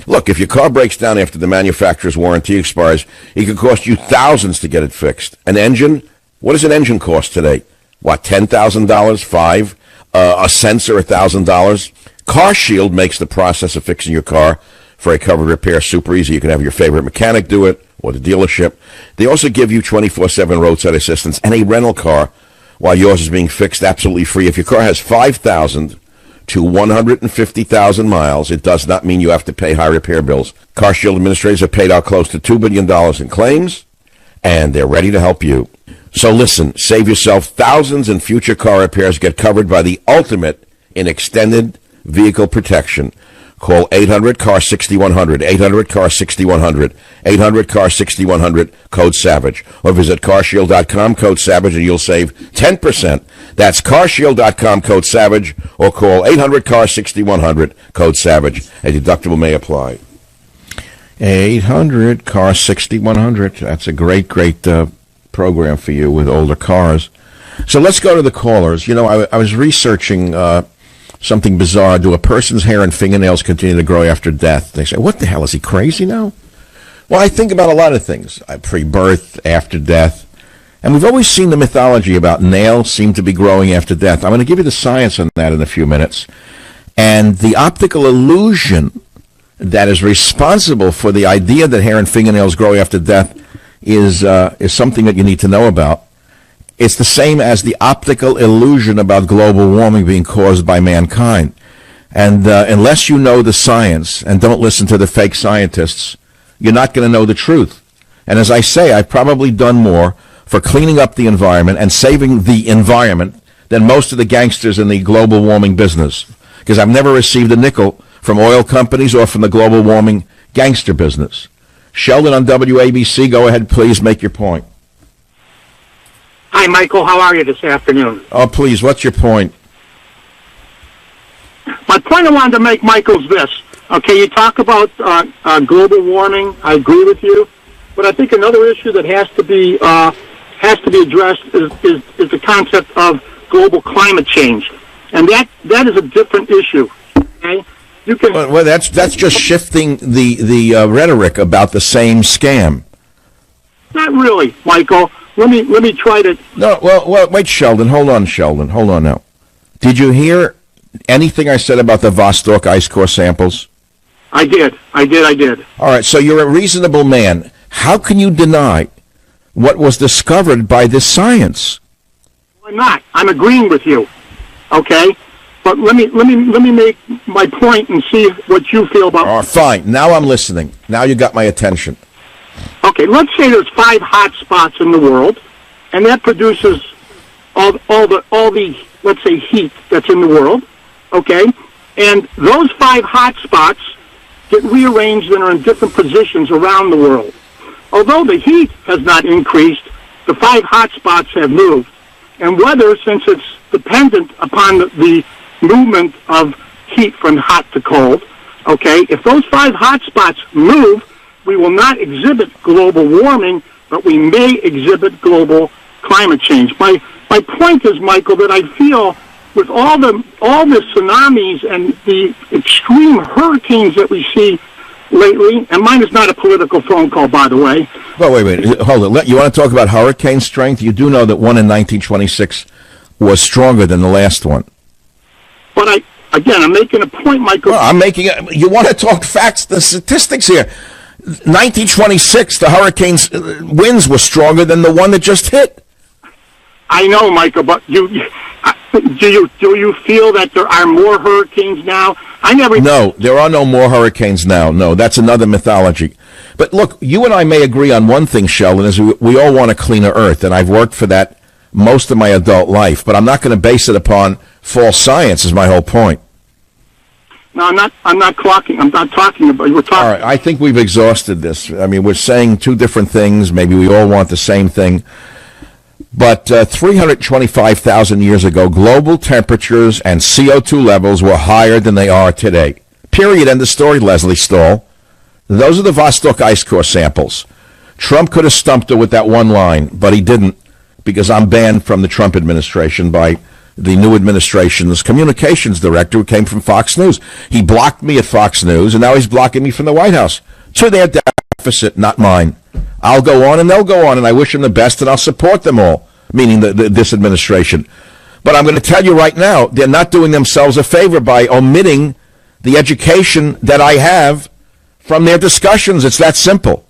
Look, if your car breaks down after the manufacturer's warranty expires, it could cost you thousands to get it fixed. An engine? What does an engine cost today? What, $10,000? $5,000? A sensor, $1,000? CarShield makes the process of fixing your car for a covered repair super easy. You can have your favorite mechanic do it, or the dealership. They also give you 24/7 roadside assistance and a rental car while yours is being fixed absolutely free. If your car has 5,000 to 150,000 miles, it does not mean you have to pay high repair bills. CarShield administrators have paid out close to $2 billion in claims, and they're ready to help you. So listen, save yourself thousands in future car repairs. Get covered by the ultimate in extended vehicle protection. Call 800-CAR-6100, 800-CAR-6100, 800-CAR-6100, code SAVAGE. Or visit carshield.com, code SAVAGE, and you'll save 10%. That's carshield.com, code SAVAGE, or call 800-CAR-6100, code SAVAGE. A deductible may apply. 800-CAR-6100. That's a great program for you with older cars. So let's go to the callers. You know, I was researching something bizarre. Do a person's hair and fingernails continue to grow after death? They say, what the hell, is he crazy now? Well, I think about a lot of things, pre-birth, after death. And we've always seen the mythology about nails seem to be growing after death. I'm going to give you the science on that in a few minutes. And the optical illusion that is responsible for the idea that hair and fingernails grow after death is something that you need to know about. It's the same as the optical illusion about global warming being caused by mankind. And unless you know the science and don't listen to the fake scientists, you're not going to know the truth. And as I say, I've probably done more for cleaning up the environment and saving the environment than most of the gangsters in the global warming business. Because I've never received a nickel from oil companies or from the global warming gangster business. Sheldon on WABC, go ahead, please, make your point. Hi, Michael. How are you this afternoon? Oh, please, what's your point? My point I wanted to make, Michael, is this. Okay, you talk about global warming. I agree with you. But I think another issue that has to be addressed is the concept of global climate change. And that is a different issue. Okay? You can. Well, that's just shifting the rhetoric about the same scam. Not really, Michael. Let me try to. No, well, wait, Sheldon. Hold on now. Did you hear anything I said about the Vostok ice core samples? I did. All right, so you're a reasonable man. How can you deny what was discovered by this science? I'm not. I'm agreeing with you. Okay, but let me make my point and see what you feel about. Oh, fine. Now I'm listening. Now you got my attention. Okay, let's say there's 5 hot spots in the world, and that produces all the let's say heat that's in the world. Okay, and those 5 hot spots get rearranged and are in different positions around the world. Although the heat has not increased, the 5 hot spots have moved. And weather, since it's dependent upon the movement of heat from hot to cold, okay, if those 5 hot spots move, we will not exhibit global warming, but we may exhibit global climate change. My my point is, Michael, that I feel with all the tsunamis and the extreme hurricanes that we see lately, and mine is not a political phone call, by the way. Well, wait, hold on. You want to talk about hurricane strength? You do know that one in 1926 was stronger than the last one. But I'm making a point, Michael. Well, you want to talk facts, the statistics here. 1926, the hurricane's winds were stronger than the one that just hit. I know, Michael, but do you feel that there are more hurricanes now? No, there are no more hurricanes now. No, that's another mythology. But look, you and I may agree on one thing, Sheldon, is we all want a cleaner earth, and I've worked for that most of my adult life, but I'm not going to base it upon false science is my whole point. No, I'm not talking about, we're talking. All right, I think we've exhausted this. I mean, we're saying two different things. Maybe we all want the same thing. But 325,000 years ago, global temperatures and CO2 levels were higher than they are today. Period. End of story, Leslie Stahl. Those are the Vostok ice core samples. Trump could have stumped her with that one line, but he didn't, because I'm banned from the Trump administration by the new administration's communications director who came from Fox News. He blocked me at Fox News, and now he's blocking me from the White House. To their deficit, not mine. I'll go on, and they'll go on, and I wish them the best, and I'll support them all, meaning this administration. But I'm going to tell you right now, they're not doing themselves a favor by omitting the education that I have from their discussions. It's that simple.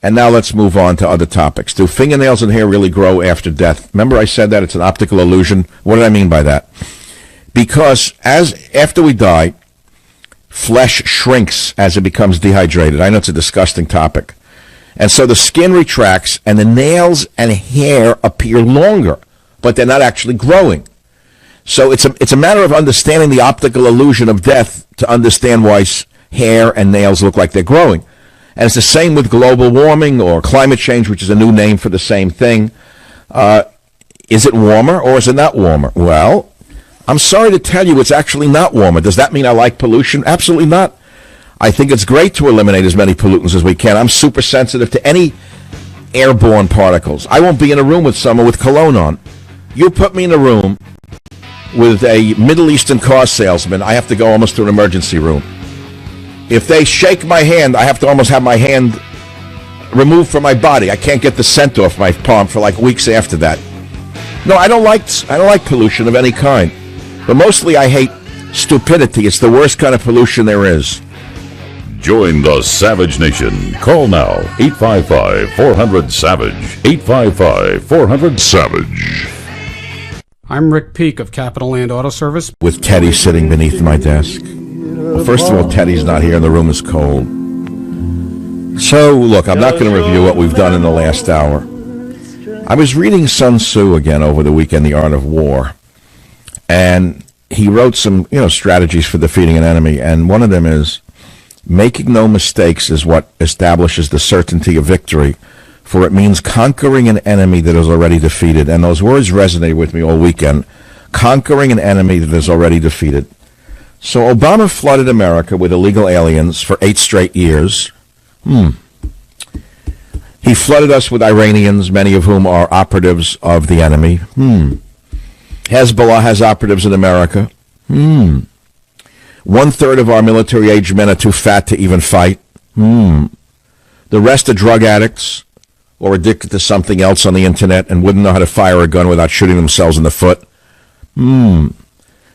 And now let's move on to other topics. Do fingernails and hair really grow after death? Remember I said that it's an optical illusion? What did I mean by that? Because after we die, flesh shrinks as it becomes dehydrated. I know it's a disgusting topic. And so the skin retracts and the nails and hair appear longer, but they're not actually growing. So it's a matter of understanding the optical illusion of death to understand why hair and nails look like they're growing. And it's the same with global warming or climate change, which is a new name for the same thing. Is it warmer or is it not warmer? Well, I'm sorry to tell you it's actually not warmer. Does that mean I like pollution? Absolutely not. I think it's great to eliminate as many pollutants as we can. I'm super sensitive to any airborne particles. I won't be in a room with someone with cologne on. You put me in a room with a Middle Eastern car salesman, I have to go almost to an emergency room. If they shake my hand, I have to almost have my hand removed from my body. I can't get the scent off my palm for like weeks after that. No, I don't like pollution of any kind. But mostly I hate stupidity. It's the worst kind of pollution there is. Join the Savage Nation. Call now, 855-400-SAVAGE. 855-400-SAVAGE. I'm Rick Peak of Capital Land Auto Service. With Teddy sitting beneath my desk. Well, first of all, Teddy's not here and the room is cold. So, look, I'm not going to review what we've done in the last hour. I was reading Sun Tzu again over the weekend, The Art of War. And he wrote some, strategies for defeating an enemy. And one of them is, making no mistakes is what establishes the certainty of victory, for it means conquering an enemy that is already defeated. And those words resonated with me all weekend. Conquering an enemy that is already defeated. So Obama flooded America with illegal aliens for 8 straight years. He flooded us with Iranians, many of whom are operatives of the enemy. Hezbollah has operatives in America. 1/3 of our military-aged men are too fat to even fight. The rest are drug addicts or addicted to something else on the internet and wouldn't know how to fire a gun without shooting themselves in the foot.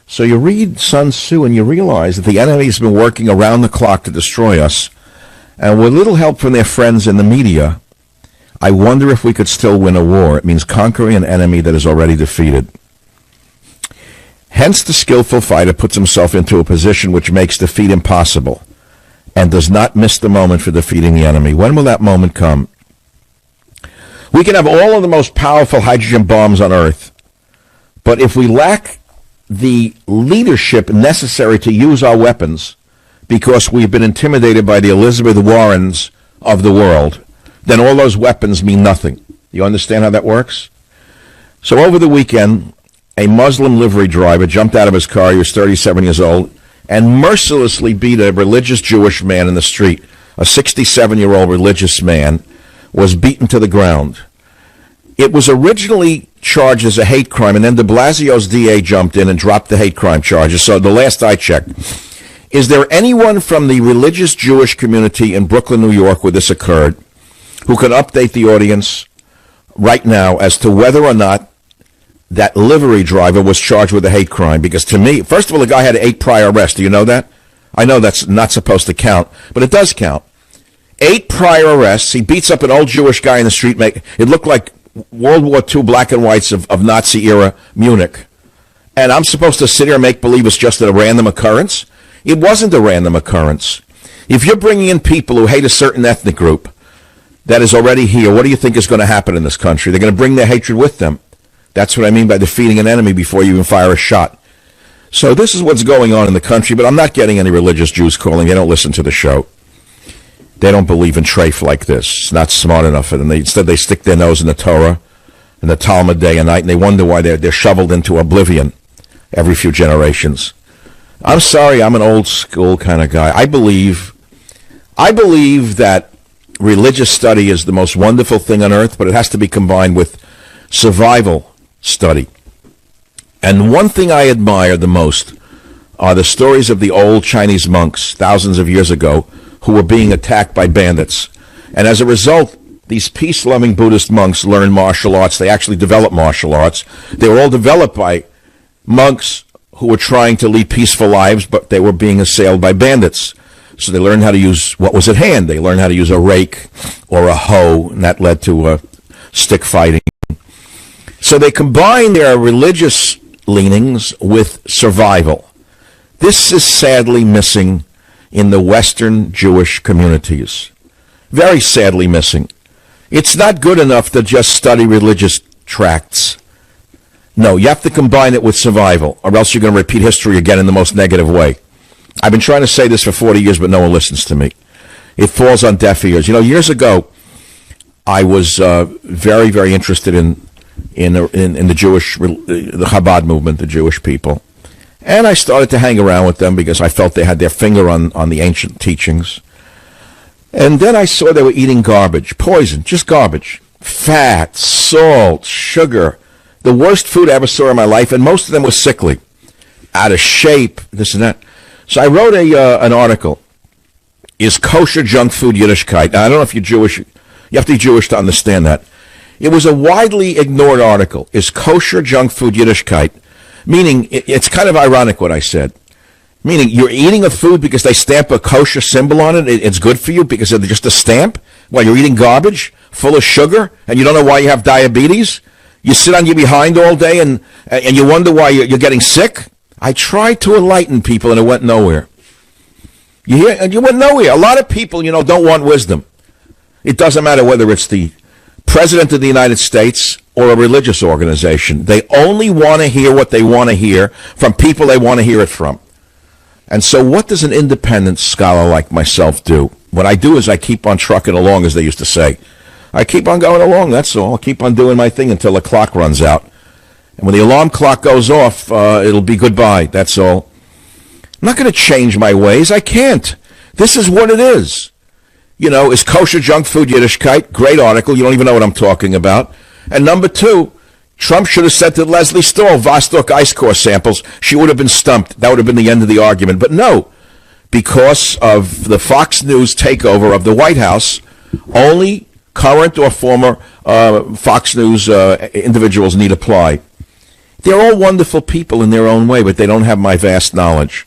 So you read Sun Tzu and you realize that the enemy has been working around the clock to destroy us. And with little help from their friends in the media, I wonder if we could still win a war. It means conquering an enemy that is already defeated. Hence, the skillful fighter puts himself into a position which makes defeat impossible and does not miss the moment for defeating the enemy. When will that moment come? We can have all of the most powerful hydrogen bombs on Earth, but if we lack the leadership necessary to use our weapons because we've been intimidated by the Elizabeth Warrens of the world, then all those weapons mean nothing. You understand how that works? So over the weekend, a Muslim livery driver jumped out of his car, he was 37 years old, and mercilessly beat a religious Jewish man in the street. A 67-year-old religious man was beaten to the ground. It was originally charged as a hate crime, and then de Blasio's DA jumped in and dropped the hate crime charges. So the last I checked, is there anyone from the religious Jewish community in Brooklyn, New York, where this occurred, who can update the audience right now as to whether or not that livery driver was charged with a hate crime? Because to me, first of all, the guy had 8 prior arrests. Do you know that? I know that's not supposed to count, but it does count. 8 prior arrests. He beats up an old Jewish guy in the street. It looked like World War II black and whites of Nazi-era Munich. And I'm supposed to sit here and make believe it's just a random occurrence? It wasn't a random occurrence. If you're bringing in people who hate a certain ethnic group that is already here, what do you think is going to happen in this country? They're going to bring their hatred with them. That's what I mean by defeating an enemy before you even fire a shot. So this is what's going on in the country, but I'm not getting any religious Jews calling. They don't listen to the show. They don't believe in treif like this. It's not smart enough. And instead they stick their nose in the Torah and the Talmud day and night, and they wonder why they're shoveled into oblivion every few generations. I'm sorry, I'm an old school kind of guy. I believe that religious study is the most wonderful thing on earth, but it has to be combined with survival study. And one thing I admire the most are the stories of the old Chinese monks thousands of years ago who were being attacked by bandits. And as a result, these peace-loving Buddhist monks learned martial arts. They actually developed martial arts. They were all developed by monks who were trying to lead peaceful lives, but they were being assailed by bandits. So they learned how to use what was at hand. They learned how to use a rake or a hoe, and that led to stick fighting. So they combined their religious leanings with survival. This is sadly missing in the Western Jewish communities. Very sadly missing. It's not good enough to just study religious tracts. No, you have to combine it with survival, or else you're going to repeat history again in the most negative way. I've been trying to say this for 40 years, but no one listens to me. It falls on deaf ears. You know, years ago, I was very, very interested in the Jewish, the Chabad movement, the Jewish people. And I started to hang around with them because I felt they had their finger on the ancient teachings. And then I saw they were eating garbage, poison, just garbage. Fat, salt, sugar, the worst food I ever saw in my life, and most of them were sickly, out of shape, this and that. So I wrote an article, Is Kosher Junk Food Yiddishkeit? Now, I don't know if you're Jewish. You have to be Jewish to understand that. It was a widely ignored article. Is kosher junk food Yiddishkeit? Meaning, it's kind of ironic what I said. Meaning, you're eating a food because they stamp a kosher symbol on it. It's good for you because of just a stamp? While you're eating garbage full of sugar and you don't know why you have diabetes? You sit on your behind all day and you wonder why you're getting sick? I tried to enlighten people and it went nowhere. You hear? And you went nowhere. A lot of people, don't want wisdom. It doesn't matter whether it's the President of the United States or a religious organization. They only want to hear what they want to hear from people they want to hear it from. And so what does an independent scholar like myself do? What I do is I keep on trucking along, as they used to say. I keep on going along, that's all. I keep on doing my thing until the clock runs out. And when the alarm clock goes off, it'll be goodbye, that's all. I'm not going to change my ways. I can't. This is what it is. Is kosher junk food Yiddishkeit? Great article. You don't even know what I'm talking about. And number 2, Trump should have said to Leslie Stahl, Vostok Ice Core samples, she would have been stumped. That would have been the end of the argument. But no, because of the Fox News takeover of the White House, only current or former Fox News individuals need apply. They're all wonderful people in their own way, but they don't have my vast knowledge.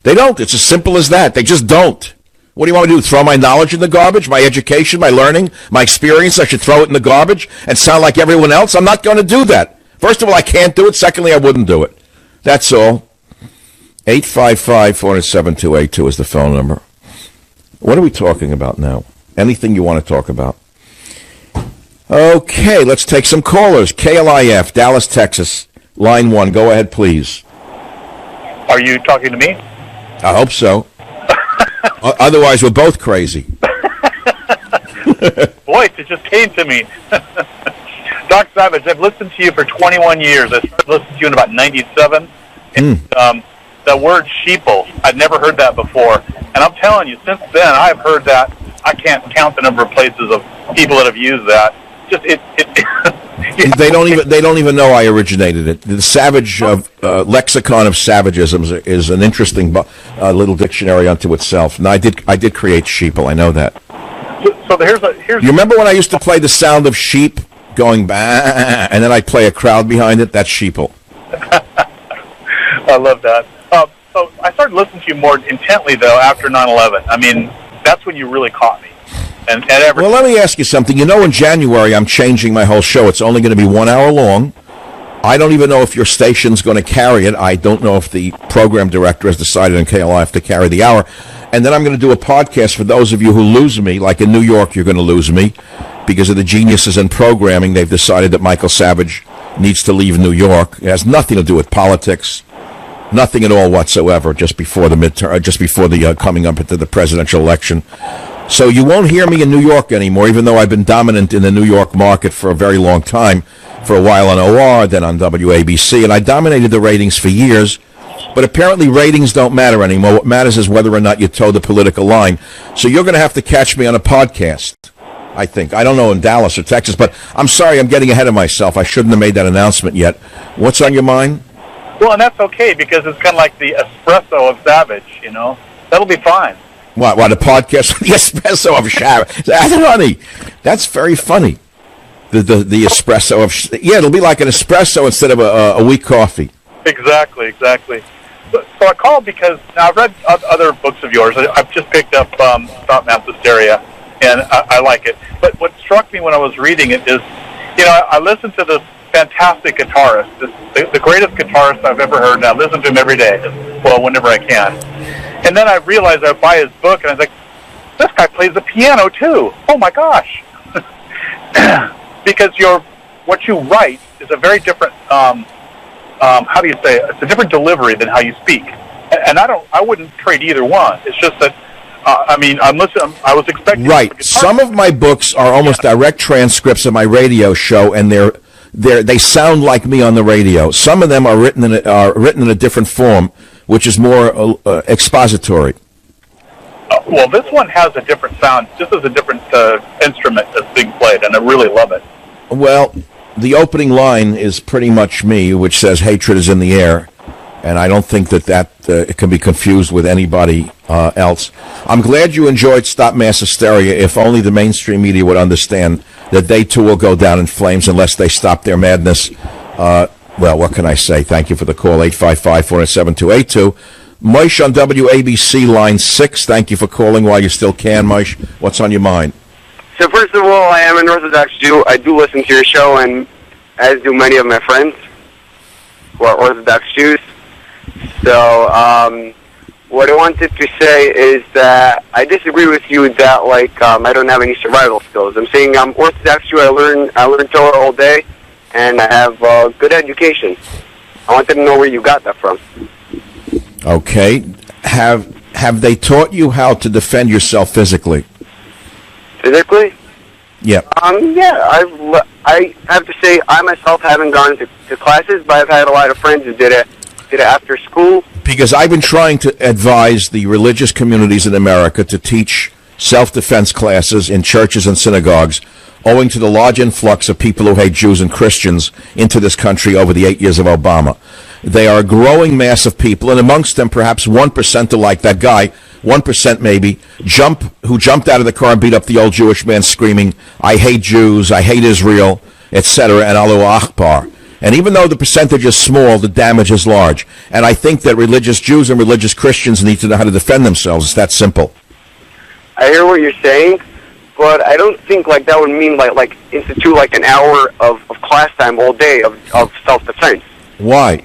They don't. It's as simple as that. They just don't. What do you want me to do? Throw my knowledge in the garbage? My education, my learning, my experience? I should throw it in the garbage and sound like everyone else? I'm not going to do that. First of all, I can't do it. Secondly, I wouldn't do it. That's all. 855-407-282 is the phone number. What are we talking about now? Anything you want to talk about? Okay, let's take some callers. KLIF, Dallas, Texas. Line 1. Go ahead, please. Are you talking to me? I hope so. Otherwise, we're both crazy. Voice, it just came to me. Doc Savage, I've listened to you for 21 years. I started listening to you in about 97. And, the word sheeple, I'd never heard that before. And I'm telling you, since then, I've heard that. I can't count the number of places of people that have used that. Just They don't even know I originated it. The Savage lexicon of savagisms is an interesting little dictionary unto itself. And I did create sheeple. I know that. So here's. You remember when I used to play the sound of sheep going bah, and then I'd play a crowd behind it? That's sheeple. I love that. So I started listening to you more intently though after 9/11. I mean, that's when you really caught me. Well, let me ask you something. You know, in January, I'm changing my whole show. It's only going to be 1 hour long. I don't even know if your station's going to carry it. I don't know if the program director has decided in KLIF to carry the hour. And then I'm going to do a podcast for those of you who lose me. Like in New York, you're going to lose me because of the geniuses in programming. They've decided that Michael Savage needs to leave New York. It has nothing to do with politics. Nothing at all whatsoever, just before the midterm, just before the coming up into the presidential election. So you won't hear me in New York anymore, even though I've been dominant in the New York market for a very long time, for a while on OR, then on WABC, and I dominated the ratings for years. But apparently ratings don't matter anymore. What matters is whether or not you toe the political line. So you're going to have to catch me on a podcast, I think. I don't know in Dallas or Texas, but I'm sorry, I'm getting ahead of myself. I shouldn't have made that announcement yet. What's on your mind? Well, and that's okay because it's kind of like the espresso of Savage, you know. That'll be fine. What a podcast, the espresso of Savage. That's funny. That's very funny. The espresso of, yeah, it'll be like an espresso instead of a weak coffee. Exactly. So I called because now I've read other books of yours. I've just picked up Stop Mass Hysteria, and I like it. But what struck me when I was reading it is, you know, I listened to this fantastic guitarist, the greatest guitarist I've ever heard, and I listen to him every day, well, whenever I can. And then I realized I would buy his book, and I was like, this guy plays the piano too. Oh my gosh! Because what you write is a very different. How do you say it? It's a different delivery than how you speak. And I wouldn't trade either one. It's just that. I mean, I was expecting. Right. Some of my books are almost direct transcripts of my radio show, and they sound like me on the radio. Some of them are written in a different form, which is more expository. Well, this one has a different sound, just as a different instrument that's being played, and I really love it. Well, the opening line is pretty much me, which says hatred is in the air, and I don't think that it can be confused with anybody else. I'm glad you enjoyed Stop Mass Hysteria. If only the mainstream media would understand that they too will go down in flames unless they stop their madness. Well, what can I say? Thank you for the call, 855-407-282. Moish on WABC line 6. Thank you for calling while you still can, Moish. What's on your mind? So first of all, I am an Orthodox Jew. I do listen to your show, and as do many of my friends who are Orthodox Jews. So what I wanted to say is that I disagree with you that I don't have any survival skills. I'm saying I'm Orthodox Jew. I learn Torah all day, and I have good education. I wanted to know where you got that from. Okay. Have they taught you how to defend yourself physically? Physically? Yeah. Yeah. I have to say I myself haven't gone to classes, but I've had a lot of friends who did it after school. Because I've been trying to advise the religious communities in America to teach self-defense classes in churches and synagogues, owing to the large influx of people who hate Jews and Christians into this country over the 8 years of Obama. They are a growing mass of people, and amongst them perhaps 1% are like that guy, 1% maybe, who jumped out of the car and beat up the old Jewish man screaming, I hate Jews, I hate Israel, etc., and Allahu Akbar. And even though the percentage is small, the damage is large. And I think that religious Jews and religious Christians need to know how to defend themselves. It's that simple. I hear what you're saying, but I don't think that would mean like institute an hour of class time all day of self-defense. Why?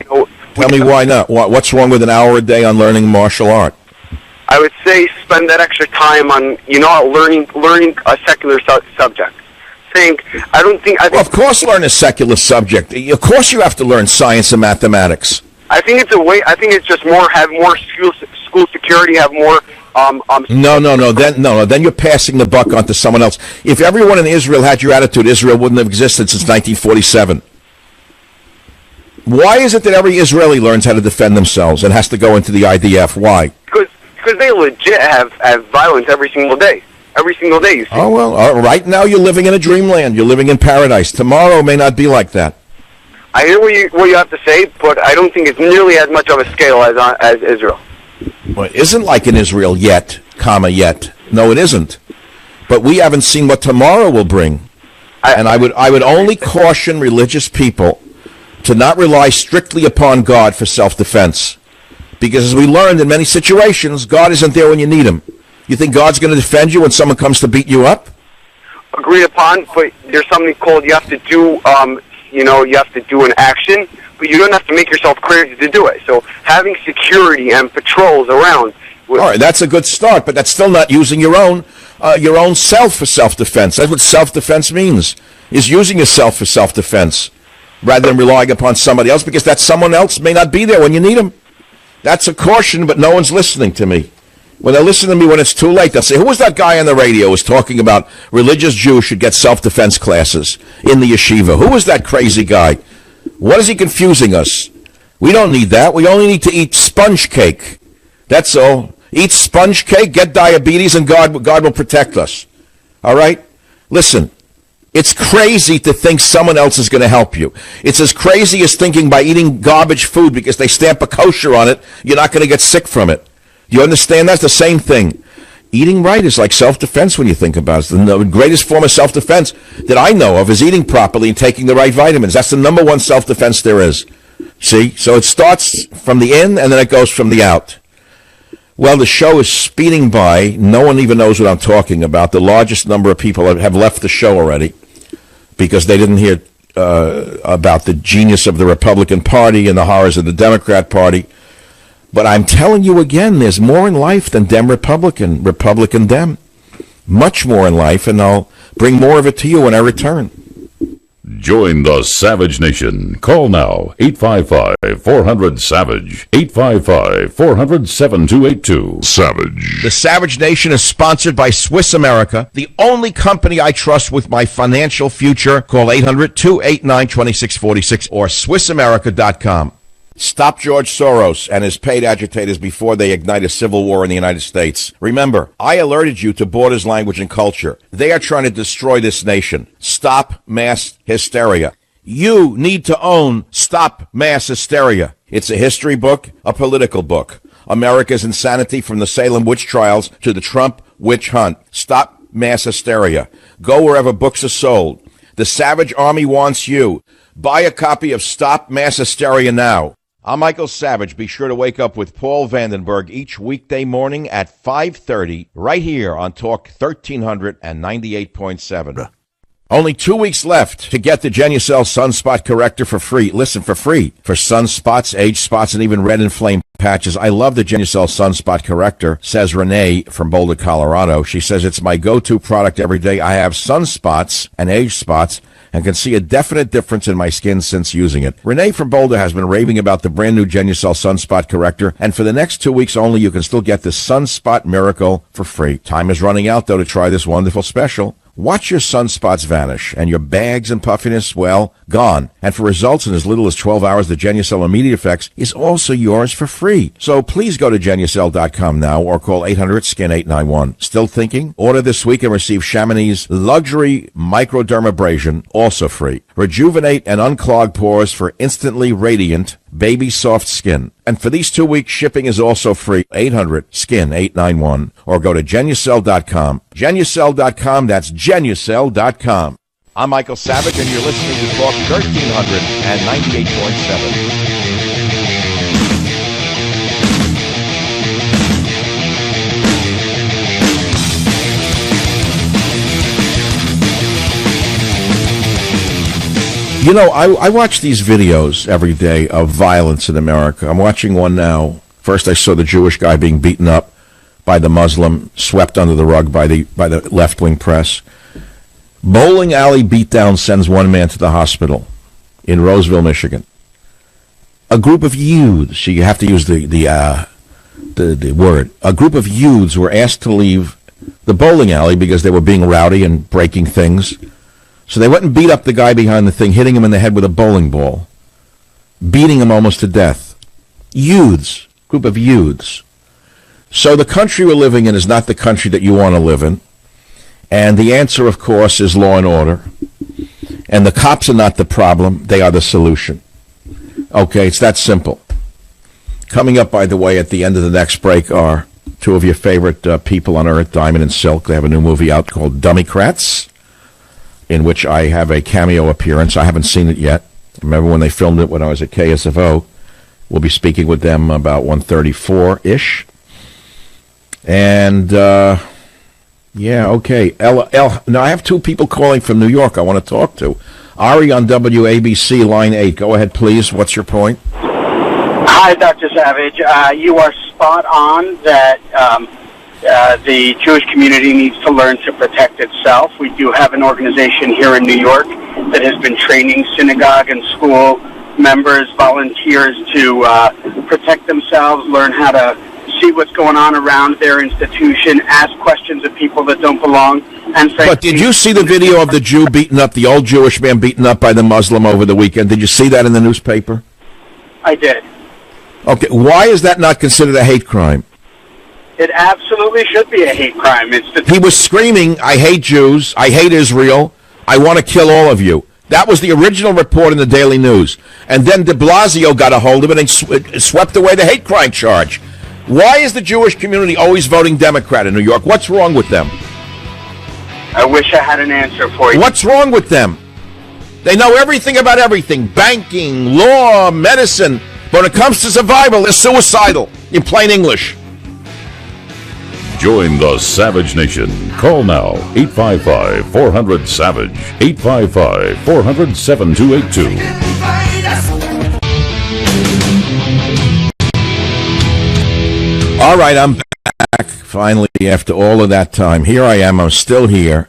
Tell me why not. What's wrong with an hour a day on learning martial art? I would say spend that extra time on learning a secular subject. Of course, learn a secular subject. Of course, you have to learn science and mathematics. I think it's a way. I think it's just have more school security, have more. No. Then you're passing the buck on to someone else. If everyone in Israel had your attitude, Israel wouldn't have existed since 1947. Why is it that every Israeli learns how to defend themselves and has to go into the IDF? Why? Because they legit have violence every single day. every single day, you see. Oh, well, right now you're living in a dreamland. You're living in paradise. Tomorrow may not be like that. I hear what you have to say, but I don't think it's nearly as much of a scale as Israel. Well, it isn't like in Israel yet, yet. No, it isn't. But we haven't seen what tomorrow will bring. And I would only caution religious people to not rely strictly upon God for self-defense. Because as we learned in many situations, God isn't there when you need him. You think God's going to defend you when someone comes to beat you up? Agreed upon, but there's something called you have to do, you have to do an action, but you don't have to make yourself crazy to do it. So having security and patrols around. All right, that's a good start, but that's still not using your own self for self-defense. That's what self-defense means, is using yourself for self-defense rather than relying upon somebody else, because that someone else may not be there when you need them. That's a caution, but no one's listening to me. When they listen to me when it's too late, they'll say, who was that guy on the radio who was talking about religious Jews should get self-defense classes in the yeshiva? Who was that crazy guy? What is he confusing us? We don't need that. We only need to eat sponge cake. That's all. Eat sponge cake, get diabetes, and God will protect us. All right? Listen, it's crazy to think someone else is going to help you. It's as crazy as thinking by eating garbage food because they stamp a kosher on it, you're not going to get sick from it. Do you understand? That's the same thing. Eating right is like self-defense when you think about it. The greatest form of self-defense that I know of is eating properly and taking the right vitamins. That's the number one self-defense there is. See? So it starts from the in and then it goes from the out. Well, the show is speeding by. No one even knows what I'm talking about. The largest number of people have left the show already because they didn't hear about the genius of the Republican Party and the horrors of the Democrat Party. But I'm telling you again, there's more in life than Dem-Republican, Republican-Dem. Much more in life, and I'll bring more of it to you when I return. Join the Savage Nation. Call now, 855-400-SAVAGE, 855-400-7282. Savage. The Savage Nation is sponsored by Swiss America, the only company I trust with my financial future. Call 800-289-2646 or SwissAmerica.com. Stop George Soros and his paid agitators before they ignite a civil war in the United States. Remember, I alerted you to Borders, Language, and Culture. They are trying to destroy this nation. Stop mass hysteria. You need to own Stop Mass Hysteria. It's a history book, a political book. America's insanity from the Salem witch trials to the Trump witch hunt. Stop Mass Hysteria. Go wherever books are sold. The Savage Army wants you. Buy a copy of Stop Mass Hysteria now. I'm Michael Savage. Be sure to wake up with Paul Vandenberg each weekday morning at 5:30 right here on Talk 1398.7. Only 2 weeks left to get the Genucel Sunspot Corrector for free. Listen, for free. For sunspots, age spots, and even red and flame patches. I love the Genucel Sunspot Corrector, says Renee from Boulder, Colorado. She says, it's my go-to product every day. I have sunspots and age spots and can see a definite difference in my skin since using it. Renee from Boulder has been raving about the brand new Genucel Sunspot Corrector, and for the next 2 weeks only, you can still get the Sunspot Miracle for free. Time is running out, though, to try this wonderful special. Watch your sunspots vanish and your bags and puffiness, well, gone. And for results in as little as 12 hours, the Genucel Immediate Effects is also yours for free. So please go to Genucel.com now or call 800-SKIN-891. Still thinking? Order this week and receive Chamonix's Luxury Microdermabrasion, also free. Rejuvenate and unclog pores for instantly radiant, baby soft skin. And for these 2 weeks, shipping is also free. 800-SKIN-891 or go to Genucel.com. Genucel.com, that's Genucel.com. I'm Michael Savage, and you're listening to Talk 1398.7. You know, I watch these videos every day of violence in America. I'm watching one now. First, I saw the Jewish guy being beaten up by the Muslim, swept under the rug by the left-wing press. Bowling alley beatdown sends one man to the hospital in Roseville, Michigan. A group of youths, you have to use the word, a group of youths were asked to leave the bowling alley because they were being rowdy and breaking things. So they went and beat up the guy behind the thing, hitting him in the head with a bowling ball, beating him almost to death. Youths, group of youths. So the country we're living in is not the country that you want to live in. And the answer, of course, is law and order. And the cops are not the problem. They are the solution. Okay, it's that simple. Coming up, by the way, at the end of the next break are two of your favorite people on Earth, Diamond and Silk. They have a new movie out called Dummycrats, in which I have a cameo appearance. I haven't seen it yet. Remember when they filmed it when I was at KSFO? We'll be speaking with them about 1:34-ish. And, yeah, okay. Now, I have two people calling from New York I want to talk to. Ari on WABC, line 8. Go ahead, please. What's your point? Hi, Dr. Savage. You are spot on that the Jewish community needs to learn to protect itself. We do have an organization here in New York that has been training synagogue and school members, volunteers to protect themselves, learn how to see what's going on around their institution, ask questions of people that don't belong. And but did you see the video of the Jew beaten up, the old Jewish man beaten up by the Muslim over the weekend? Did you see that in the newspaper? I did. Okay, why is that not considered a hate crime? It absolutely should be a hate crime. He was screaming, I hate Jews, I hate Israel, I want to kill all of you. That was the original report in the Daily News. And then de Blasio got a hold of it and swept away the hate crime charge. Why is the Jewish community always voting Democrat in New York? What's wrong with them? I wish I had an answer for you. What's wrong with them? They know everything about everything. Banking, law, medicine. But when it comes to survival, they're suicidal. In plain English. Join the Savage Nation. Call now, 855-400-SAVAGE, 855-400-7282. All right, I'm back finally after all of that time. Here I am. I'm still here,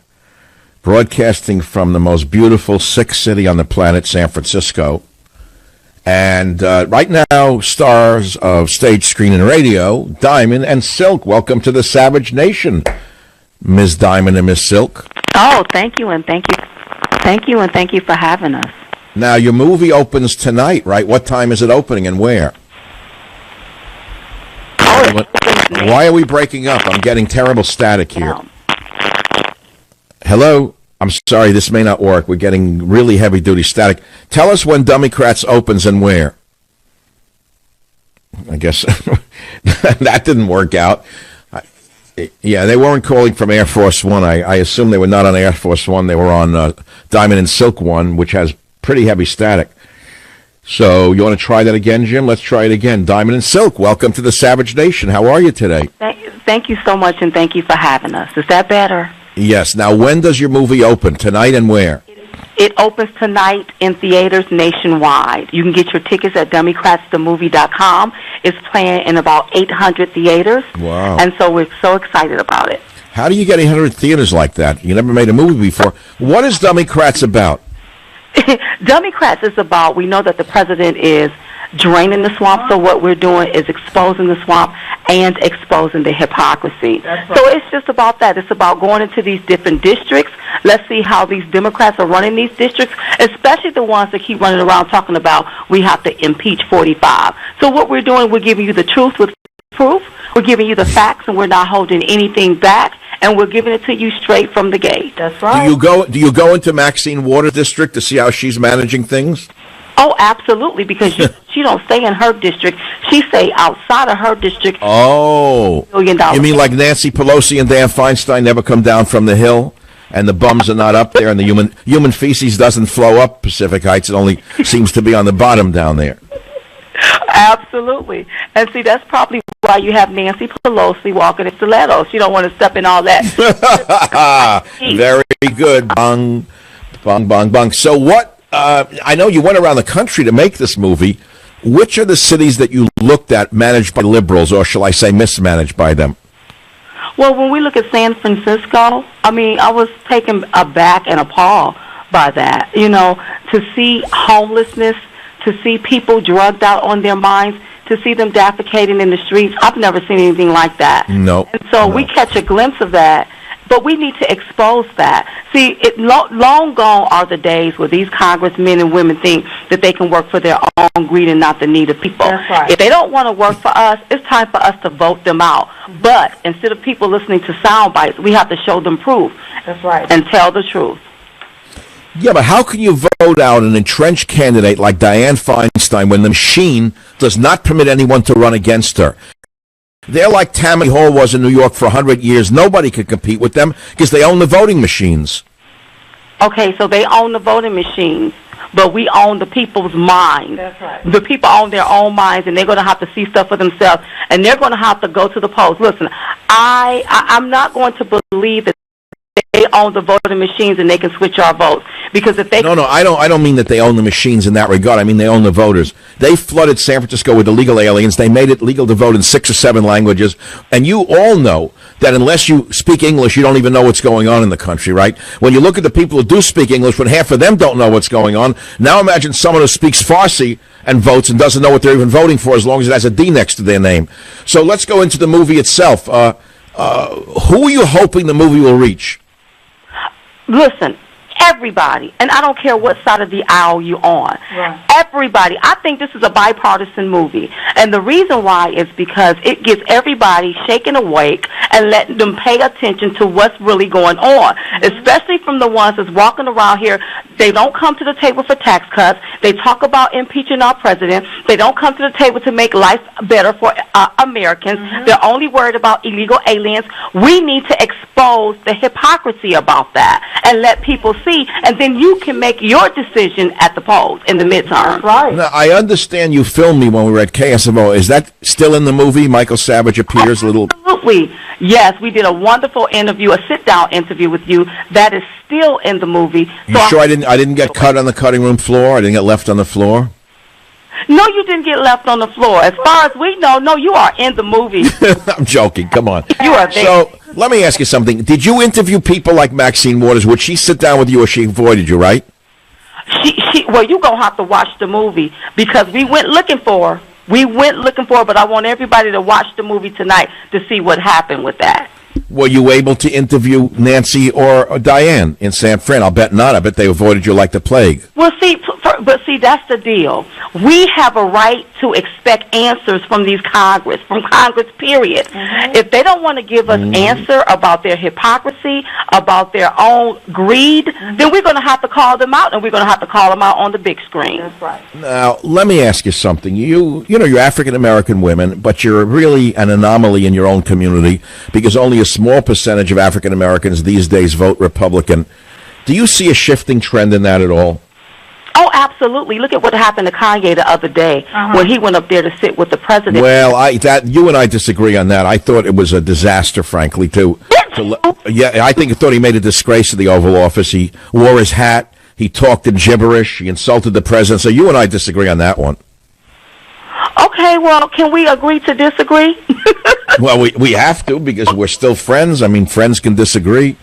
broadcasting from the most beautiful sixth city on the planet, San Francisco. And right now, stars of stage, screen, and radio, Diamond and Silk. Welcome to the Savage Nation, Ms. Diamond and Ms. Silk. Oh, thank you, and thank you. Thank you, and thank you for having us. Now, your movie opens tonight, right? What time is it opening and where? Why are we breaking up? I'm getting terrible static here. Hello? I'm sorry, this may not work. We're getting really heavy-duty static. Tell us when Dummycrats opens and where. I guess that didn't work out. Yeah, they weren't calling from Air Force One. I assume they were not on Air Force One. They were on Diamond and Silk One, which has pretty heavy static. So you want to try that again, Jim? Let's try it again. Diamond and Silk, welcome to the Savage Nation. How are you today? Thank you so much, and thank you for having us. Is that better? Yes. Now, when does your movie open? Tonight and where? It opens tonight in theaters nationwide. You can get your tickets at dummycratsthemovie.com. It's playing in about 800 theaters. Wow. And so we're so excited about it. How do you get 800 theaters like that? You never made a movie before. What is Dummycrats about? Dummycrats is about, we know that the president is draining the swamp, so what we're doing is exposing the swamp and exposing the hypocrisy. Right. So it's just about that. It's about going into these different districts. Let's see how these Democrats are running these districts, especially the ones that keep running around talking about we have to impeach 45. So what we're doing, we're giving you the truth with proof. We're giving you the facts, and we're not holding anything back. And we're giving it to you straight from the gate. That's right. Do you go into Maxine Waters' district to see how she's managing things? Oh, absolutely, because she don't stay in her district. She stay outside of her district. Oh. $1 million. You mean like Nancy Pelosi and Dan Feinstein never come down from the hill, and the bums are not up there, and the human feces doesn't flow up Pacific Heights. It only seems to be on the bottom down there. Absolutely. And see, that's probably why you have Nancy Pelosi walking in stilettos. She don't want to step in all that. Very good. Bong, bong, bong, bong. So what, I know you went around the country to make this movie. Which are the cities that you looked at managed by liberals, or shall I say mismanaged by them? Well, when we look at San Francisco, I mean, I was taken aback and appalled by that. You know, to see homelessness, to see people drugged out on their minds, to see them defecating in the streets. I've never seen anything like that. No. And so we catch a glimpse of that, but we need to expose that. See, long gone are the days where these congressmen and women think that they can work for their own greed and not the need of people. That's right. If they don't want to work for us, it's time for us to vote them out. But instead of people listening to sound bites, we have to show them proof. That's right. And tell the truth. Yeah, but how can you vote out an entrenched candidate like Dianne Feinstein when the machine does not permit anyone to run against her? They're like Tammany Hall was in New York for 100 years. Nobody could compete with them because they own the voting machines. Okay, so they own the voting machines, but we own the people's minds. That's right. The people own their own minds, and they're going to have to see stuff for themselves, and they're going to have to go to the polls. Listen, I'm not going to believe that they own the voting machines and they can switch our votes, because if they No, I don't mean that they own the machines in that regard. I mean they own the voters. They flooded San Francisco with illegal aliens. They made it legal to vote in 6 or 7 languages, and you all know that unless you speak English, you don't even know what's going on in the country, right? When you look at the people who do speak English, when half of them don't know what's going on, now imagine someone who speaks Farsi and votes and doesn't know what they're even voting for as long as it has a D next to their name. So let's go into the movie itself. Who are you hoping the movie will reach? Listen, everybody, and I don't care what side of the aisle you're on. Right. Everybody. I think this is a bipartisan movie. And the reason why is because it gets everybody shaken awake and letting them pay attention to what's really going on, especially from the ones that's walking around here. They don't come to the table for tax cuts. They talk about impeaching our president. They don't come to the table to make life better for Americans. They're only worried about illegal aliens. We need to expose the hypocrisy about that and let people see, and then you can make your decision at the polls in the midterm. Right. Now, I understand you filmed me when we were at KSMO. Is that still in the movie? Michael Savage appears Absolutely. Yes, we did a wonderful interview, a sit-down interview with you. That is still in the movie. You sure I didn't get cut on the cutting room floor? I didn't get left on the floor? No, you didn't get left on the floor. As far as we know, no, you are in the movie. I'm joking. Come on. You are there. So let me ask you something. Did you interview people like Maxine Waters? Would she sit down with you, or she avoided you, right? Well, you're going to have to watch the movie, because we went looking for her. But I want everybody to watch the movie tonight to see what happened with that. Were you able to interview Nancy or Dianne in San Fran? I'll bet not. I bet they avoided you like the plague. Well, see, that's the deal. We have a right to expect answers from Congress, period. If they don't want to give us answer about their hypocrisy, about their own greed, then we're going to have to call them out, and we're going to have to call them out on the big screen. That's right. Now, let me ask you something. You know, you're African-American women, but you're really an anomaly in your own community, because only a small percentage of African Americans these days vote Republican. Do you see a shifting trend in that at all? Oh, absolutely. Look at what happened to Kanye the other day when he went up there to sit with the president. Well, you and I disagree on that. I thought it was a disaster, frankly, I thought he made a disgrace to the Oval Office. He wore his hat. He talked in gibberish. He insulted the president. So you and I disagree on that one. Okay, well, can we agree to disagree? Well, we have to, because we're still friends. I mean, friends can disagree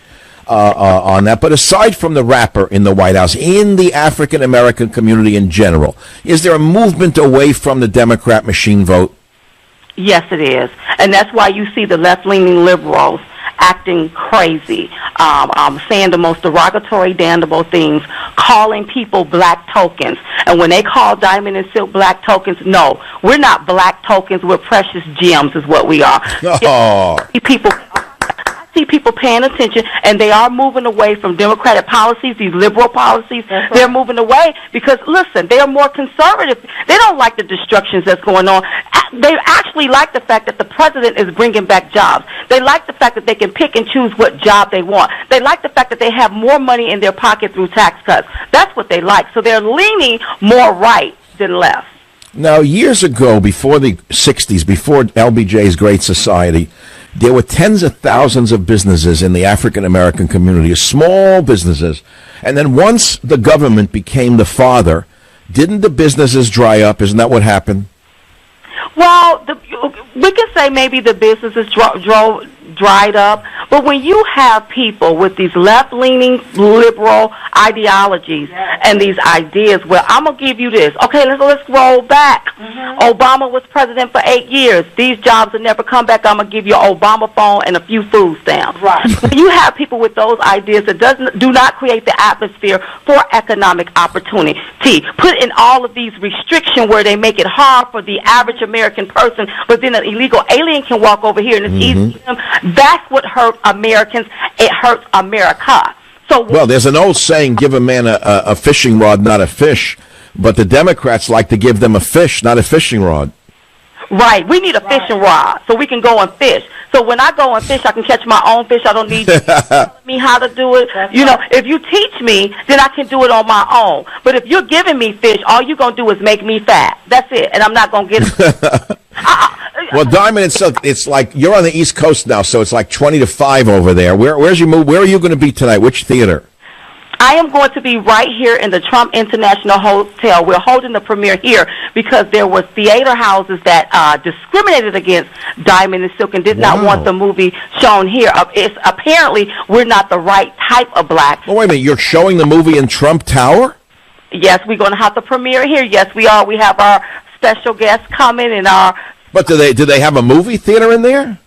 on that. But aside from the rapper in the White House, in the African-American community in general, is there a movement away from the Democrat machine vote? Yes, it is. And that's why you see the left-leaning liberals acting crazy, saying the most derogatory, damnable things, calling people black tokens. And when they call Diamond and Silk black tokens, no, we're not black tokens. We're precious gems is what we are. Oh. I see people paying attention, and they are moving away from Democratic policies, these liberal policies. They're moving away because, listen, they are more conservative. They don't like the destructions that's going on. They actually like the fact that the president is bringing back jobs. They like the fact that they can pick and choose what job they want. They like the fact that they have more money in their pocket through tax cuts. That's what they like. So they're leaning more right than left. Now, years ago, before the 60s, before LBJ's Great Society, there were tens of thousands of businesses in the African-American community, small businesses. And then once the government became the father, didn't the businesses dry up? Isn't that what happened? Well, we can say maybe the businesses dried up, but when you have people with these left-leaning liberal ideologies and these ideas, well, I'm going to give you this. Okay, let's roll back. Obama was president for 8 years. These jobs will never come back. I'm going to give you an Obama phone and a few food stamps. Right. You have people with those ideas that do not create the atmosphere for economic opportunity. Put in all of these restrictions where they make it hard for the average American person, but then an illegal alien can walk over here and it's easy for them That's what hurt Americans. It hurts America. So well, there's an old saying, give a man a fishing rod, not a fish. But the Democrats like to give them a fish, not a fishing rod. Right. We need a fishing rod so we can go and fish. So when I go and fish, I can catch my own fish. I don't need you telling me how to do it. You know, if you teach me, then I can do it on my own. But if you're giving me fish, all you're going to do is make me fat. That's it. And I'm not going to get it. Well, Diamond and Silk, it's like you're on the East Coast now, so it's like 20-5 over there. Where's your move? Where are you going to be tonight? Which theater? I am going to be right here in the Trump International Hotel. We're holding the premiere here because there were theater houses that discriminated against Diamond and Silk and did not want the movie shown here. It's apparently we're not the right type of black. Well, wait a minute. You're showing the movie in Trump Tower? Yes, we're going to have the premiere here. Yes, we are. We have our special guests coming and our. But do they have a movie theater in there?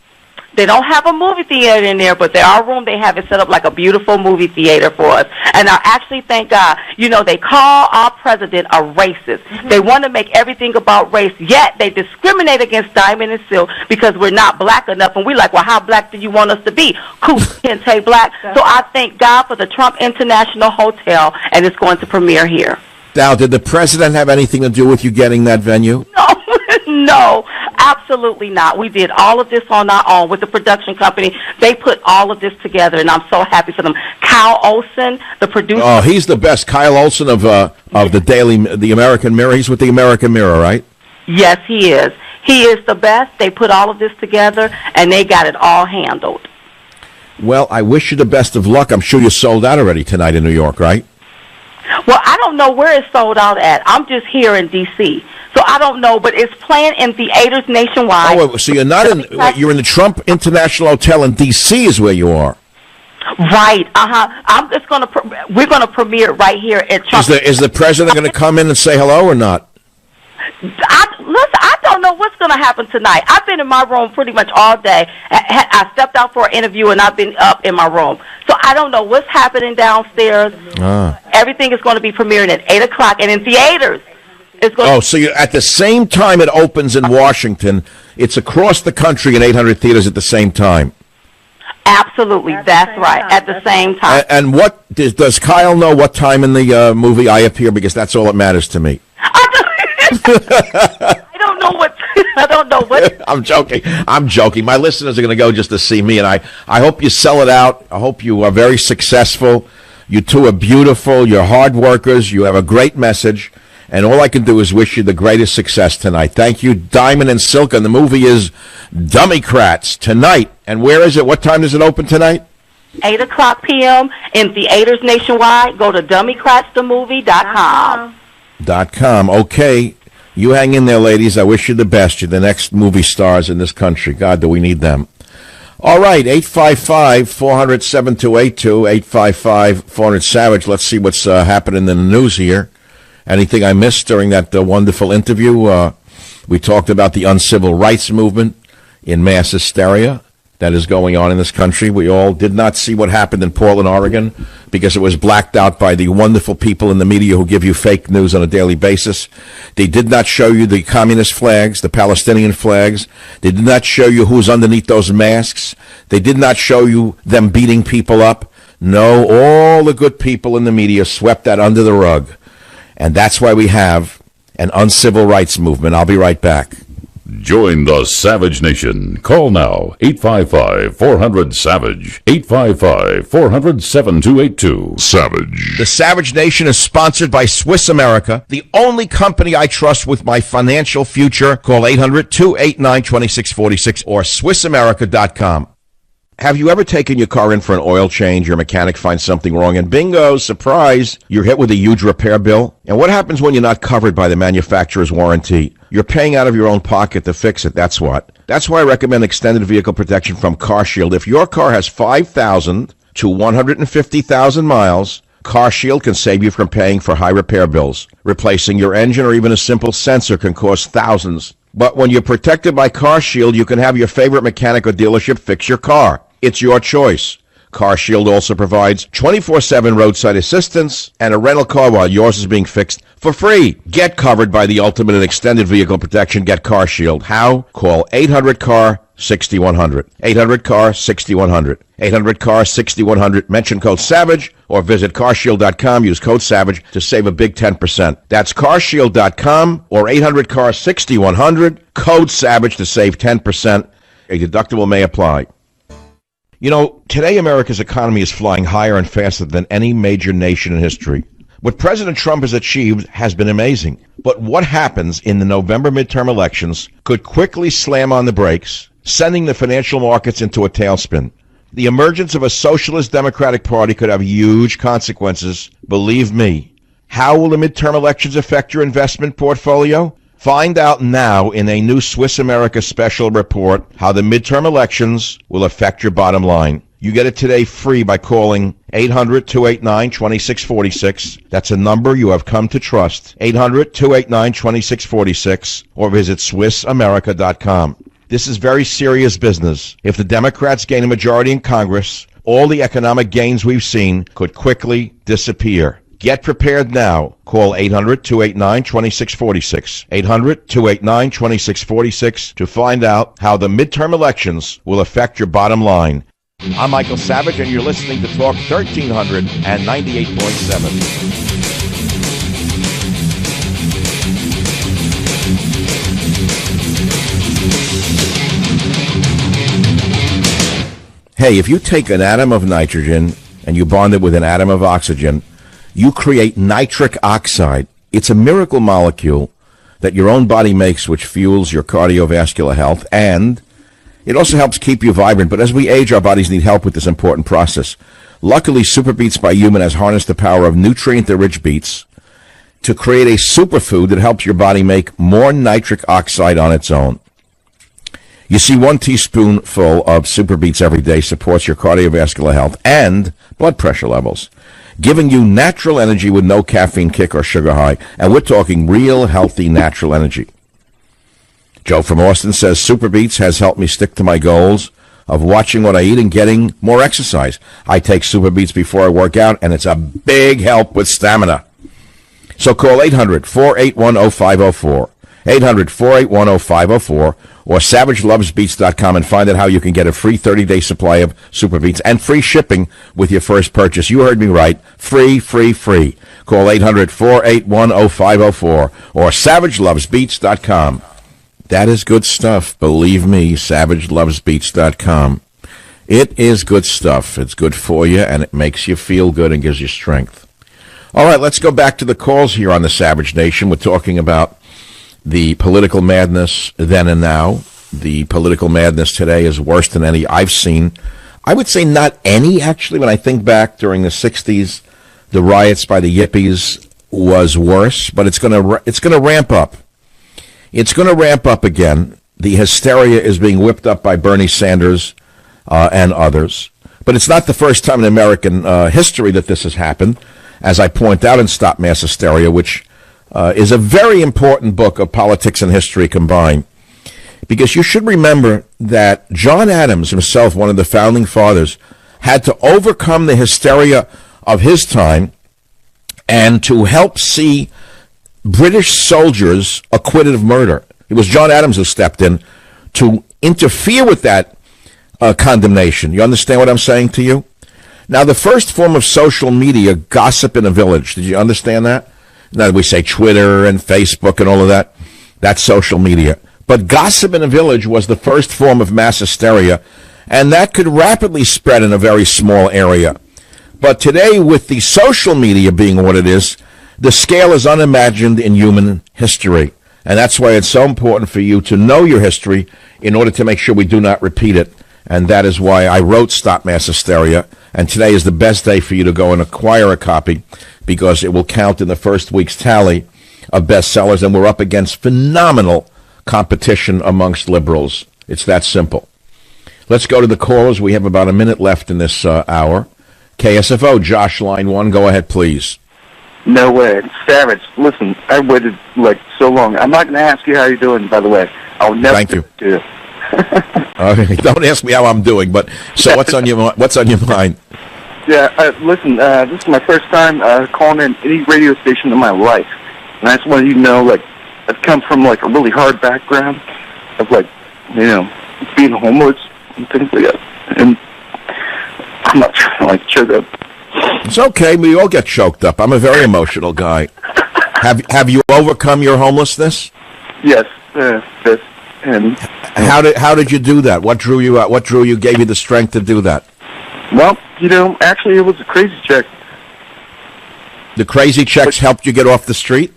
They don't have a movie theater in there, but our room, they have it set up like a beautiful movie theater for us. And I actually thank God, you know, they call our president a racist. Mm-hmm. They want to make everything about race, yet they discriminate against Diamond and Silk because we're not black enough. And we're like, well, how black do you want us to be? Cool, can't say black. So I thank God for the Trump International Hotel, and it's going to premiere here. Now, did the president have anything to do with you getting that venue? No, absolutely not. We did all of this on our own with the production company. They put all of this together, and I'm so happy for them. Kyle Olson, the producer. Oh, he's the best. Kyle Olson of the American Mirror. He's with the American Mirror, right? Yes, he is. He is the best. They put all of this together, and they got it all handled. Well, I wish you the best of luck. I'm sure you sold out already tonight in New York, right? Well, I don't know where it's sold out at. I'm just here in D.C., so I don't know, but it's playing in theaters nationwide. Oh, so you're not in? You're in the Trump International Hotel in D.C. is where you are. Right. I'm just we're gonna premiere right here at Trump. Is the president going to come in and say hello or not? I don't know what's going to happen tonight. I've been in my room pretty much all day. I stepped out for an interview, and I've been up in my room. So I don't know what's happening downstairs. Everything is going to be premiering at 8 o'clock, and in theaters. So you're at the same time it opens in Washington, it's across the country in 800 theaters at the same time. Absolutely, that's right, at the same time. And what does Kyle know what time in the movie I appear? Because that's all that matters to me. I don't know what. I'm joking. My listeners are going to go just to see me, and I hope you sell it out. I hope you are very successful. You two are beautiful. You're hard workers. You have a great message. And all I can do is wish you the greatest success tonight. Thank you, Diamond and Silk. And the movie is Dummycrats tonight. And where is it? What time does it open tonight? 8 o'clock p.m. in theaters nationwide. Go to dummycratsthemovie.com. Okay. You hang in there, ladies. I wish you the best. You're the next movie stars in this country. God, do we need them. All right, 855-400-7282, 855-400-SAVAGE. Let's see what's happening in the news here. Anything I missed during that wonderful interview? We talked about the uncivil rights movement in mass hysteria that is going on in this country. We all did not see what happened in Portland, Oregon, because it was blacked out by the wonderful people in the media who give you fake news on a daily basis. They did not show you the communist flags, the Palestinian flags. They did not show you who's underneath those masks. They did not show you them beating people up. No, all the good people in the media swept that under the rug. And that's why we have an uncivil rights movement. I'll be right back. Join the Savage Nation. Call now, 855-400-SAVAGE, 855-400-7282. Savage. The Savage Nation is sponsored by Swiss America, the only company I trust with my financial future. Call 800-289-2646 or SwissAmerica.com. Have you ever taken your car in for an oil change? Your mechanic finds something wrong, and bingo, surprise, you're hit with a huge repair bill. And what happens when you're not covered by the manufacturer's warranty? You're paying out of your own pocket to fix it, that's what. That's why I recommend extended vehicle protection from CarShield. If your car has 5,000 to 150,000 miles, CarShield can save you from paying for high repair bills. Replacing your engine or even a simple sensor can cost thousands. But when you're protected by CarShield, you can have your favorite mechanic or dealership fix your car. It's your choice. CarShield also provides 24/7 roadside assistance and a rental car while yours is being fixed for free. Get covered by the ultimate in extended vehicle protection. Get CarShield. How? Call 800-CAR 800-CAR-6100. 800-CAR-6100. 800-CAR-6100. Mention code SAVAGE or visit carshield.com. Use code SAVAGE to save a big 10%. That's carshield.com or 800-CAR-6100. Code SAVAGE to save 10%. A deductible may apply. You know, today America's economy is flying higher and faster than any major nation in history. What President Trump has achieved has been amazing. But what happens in the November midterm elections could quickly slam on the brakes, sending the financial markets into a tailspin. The emergence of a socialist Democratic Party could have huge consequences, believe me. How will the midterm elections affect your investment portfolio? Find out now in a new Swiss America special report how the midterm elections will affect your bottom line. You get it today free by calling 800-289-2646. That's a number you have come to trust. 800-289-2646 or visit SwissAmerica.com. This is very serious business. If the Democrats gain a majority in Congress, all the economic gains we've seen could quickly disappear. Get prepared now. Call 800-289-2646. 800-289-2646 to find out how the midterm elections will affect your bottom line. I'm Michael Savage, and you're listening to Talk 1398.7. Hey, if you take an atom of nitrogen and you bond it with an atom of oxygen, you create nitric oxide. It's a miracle molecule that your own body makes, which fuels your cardiovascular health, and it also helps keep you vibrant. But as we age, our bodies need help with this important process. Luckily, Super Beets by Human has harnessed the power of nutrient-rich beets to create a superfood that helps your body make more nitric oxide on its own. You see, 1 teaspoonful of Super Beets every day supports your cardiovascular health and blood pressure levels, giving you natural energy with no caffeine kick or sugar high. And we're talking real, healthy, natural energy. Joe from Austin says, Super Beets has helped me stick to my goals of watching what I eat and getting more exercise. I take Super Beets before I work out, and it's a big help with stamina. So call 800-481-0504, 800-481-0504, or SavageLovesBeets.com and find out how you can get a free 30-day supply of Super Beets and free shipping with your first purchase. You heard me right. Free. Call 800-481-0504 or SavageLovesBeets.com. That is good stuff. Believe me, SavageLovesBeets.com. It is good stuff. It's good for you, and it makes you feel good and gives you strength. All right, let's go back to the calls here on the Savage Nation. We're talking about the political madness then and now. The political madness today is worse than any I've seen. I would say not any, actually. When I think back during the 60s, the riots by the Yippies was worse, but it's going to ramp up. It's going to ramp up again. The hysteria is being whipped up by Bernie Sanders and others. But it's not the first time in American history that this has happened, as I point out in Stop Mass Hysteria, which is a very important book of politics and history combined. Because you should remember that John Adams himself, one of the founding fathers, had to overcome the hysteria of his time and to help see British soldiers acquitted of murder. It was John Adams who stepped in to interfere with that condemnation. You understand what I'm saying to you? Now, the first form of social media, gossip in a village, did you understand that? Now, we say Twitter and Facebook and all of that. That's social media. But gossip in a village was the first form of mass hysteria, and that could rapidly spread in a very small area. But today, with the social media being what it is, the scale is unimagined in human history. And that's why it's so important for you to know your history in order to make sure we do not repeat it. And that is why I wrote Stop Mass Hysteria. And today is the best day for you to go and acquire a copy, because it will count in the first week's tally of bestsellers, and we're up against phenomenal competition amongst liberals. It's that simple. Let's go to the callers. We have about a minute left in this hour. KSFO, Josh, line 1. Go ahead, please. No way. Savage, listen, I waited so long. I'm not going to ask you how you're doing, by the way. I'll never Thank you. do it. Okay, don't ask me how I'm doing, but so what's on your mind? Yeah, listen, this is my first time calling in any radio station in my life. And I just wanted you to know, I've come from, a really hard background of, being homeless and things like that. And I'm not trying to like choke up. It's okay. We all get choked up. I'm a very emotional guy. Have you overcome your homelessness? Yes. Yes. And how did you do that? What drew you out? What drew you? Gave you the strength to do that? Well, actually, it was a crazy check. The crazy checks helped you get off the street?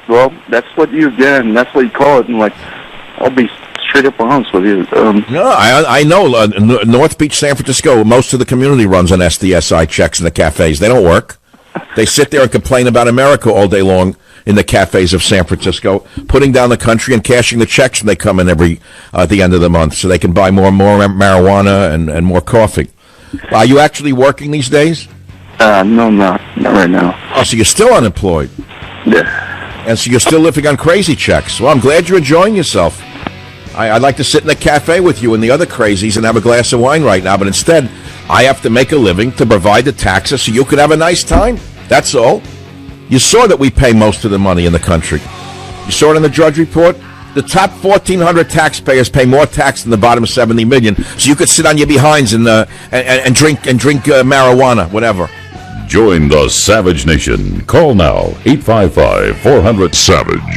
Well, that's what you call it. And like, I'll be straight up honest with you. No, I know. North Beach, San Francisco, most of the community runs on SDSI checks in the cafes. They don't work. They sit there and complain about America all day long in the cafes of San Francisco, putting down the country and cashing the checks when they come in at the end of the month so they can buy more marijuana and more coffee. Are you actually working these days? No, not right now. Oh, so you're still unemployed? Yeah. And so you're still living on crazy checks. Well, I'm glad you're enjoying yourself. I'd like to sit in a cafe with you and the other crazies and have a glass of wine right now, but instead, I have to make a living to provide the taxes so you could have a nice time. That's all. You saw that we pay most of the money in the country. You saw it in the Drudge Report? The top 1,400 taxpayers pay more tax than the bottom 70 million, so you could sit on your behinds and drink marijuana, whatever. Join the Savage Nation. Call now, 855-400-SAVAGE.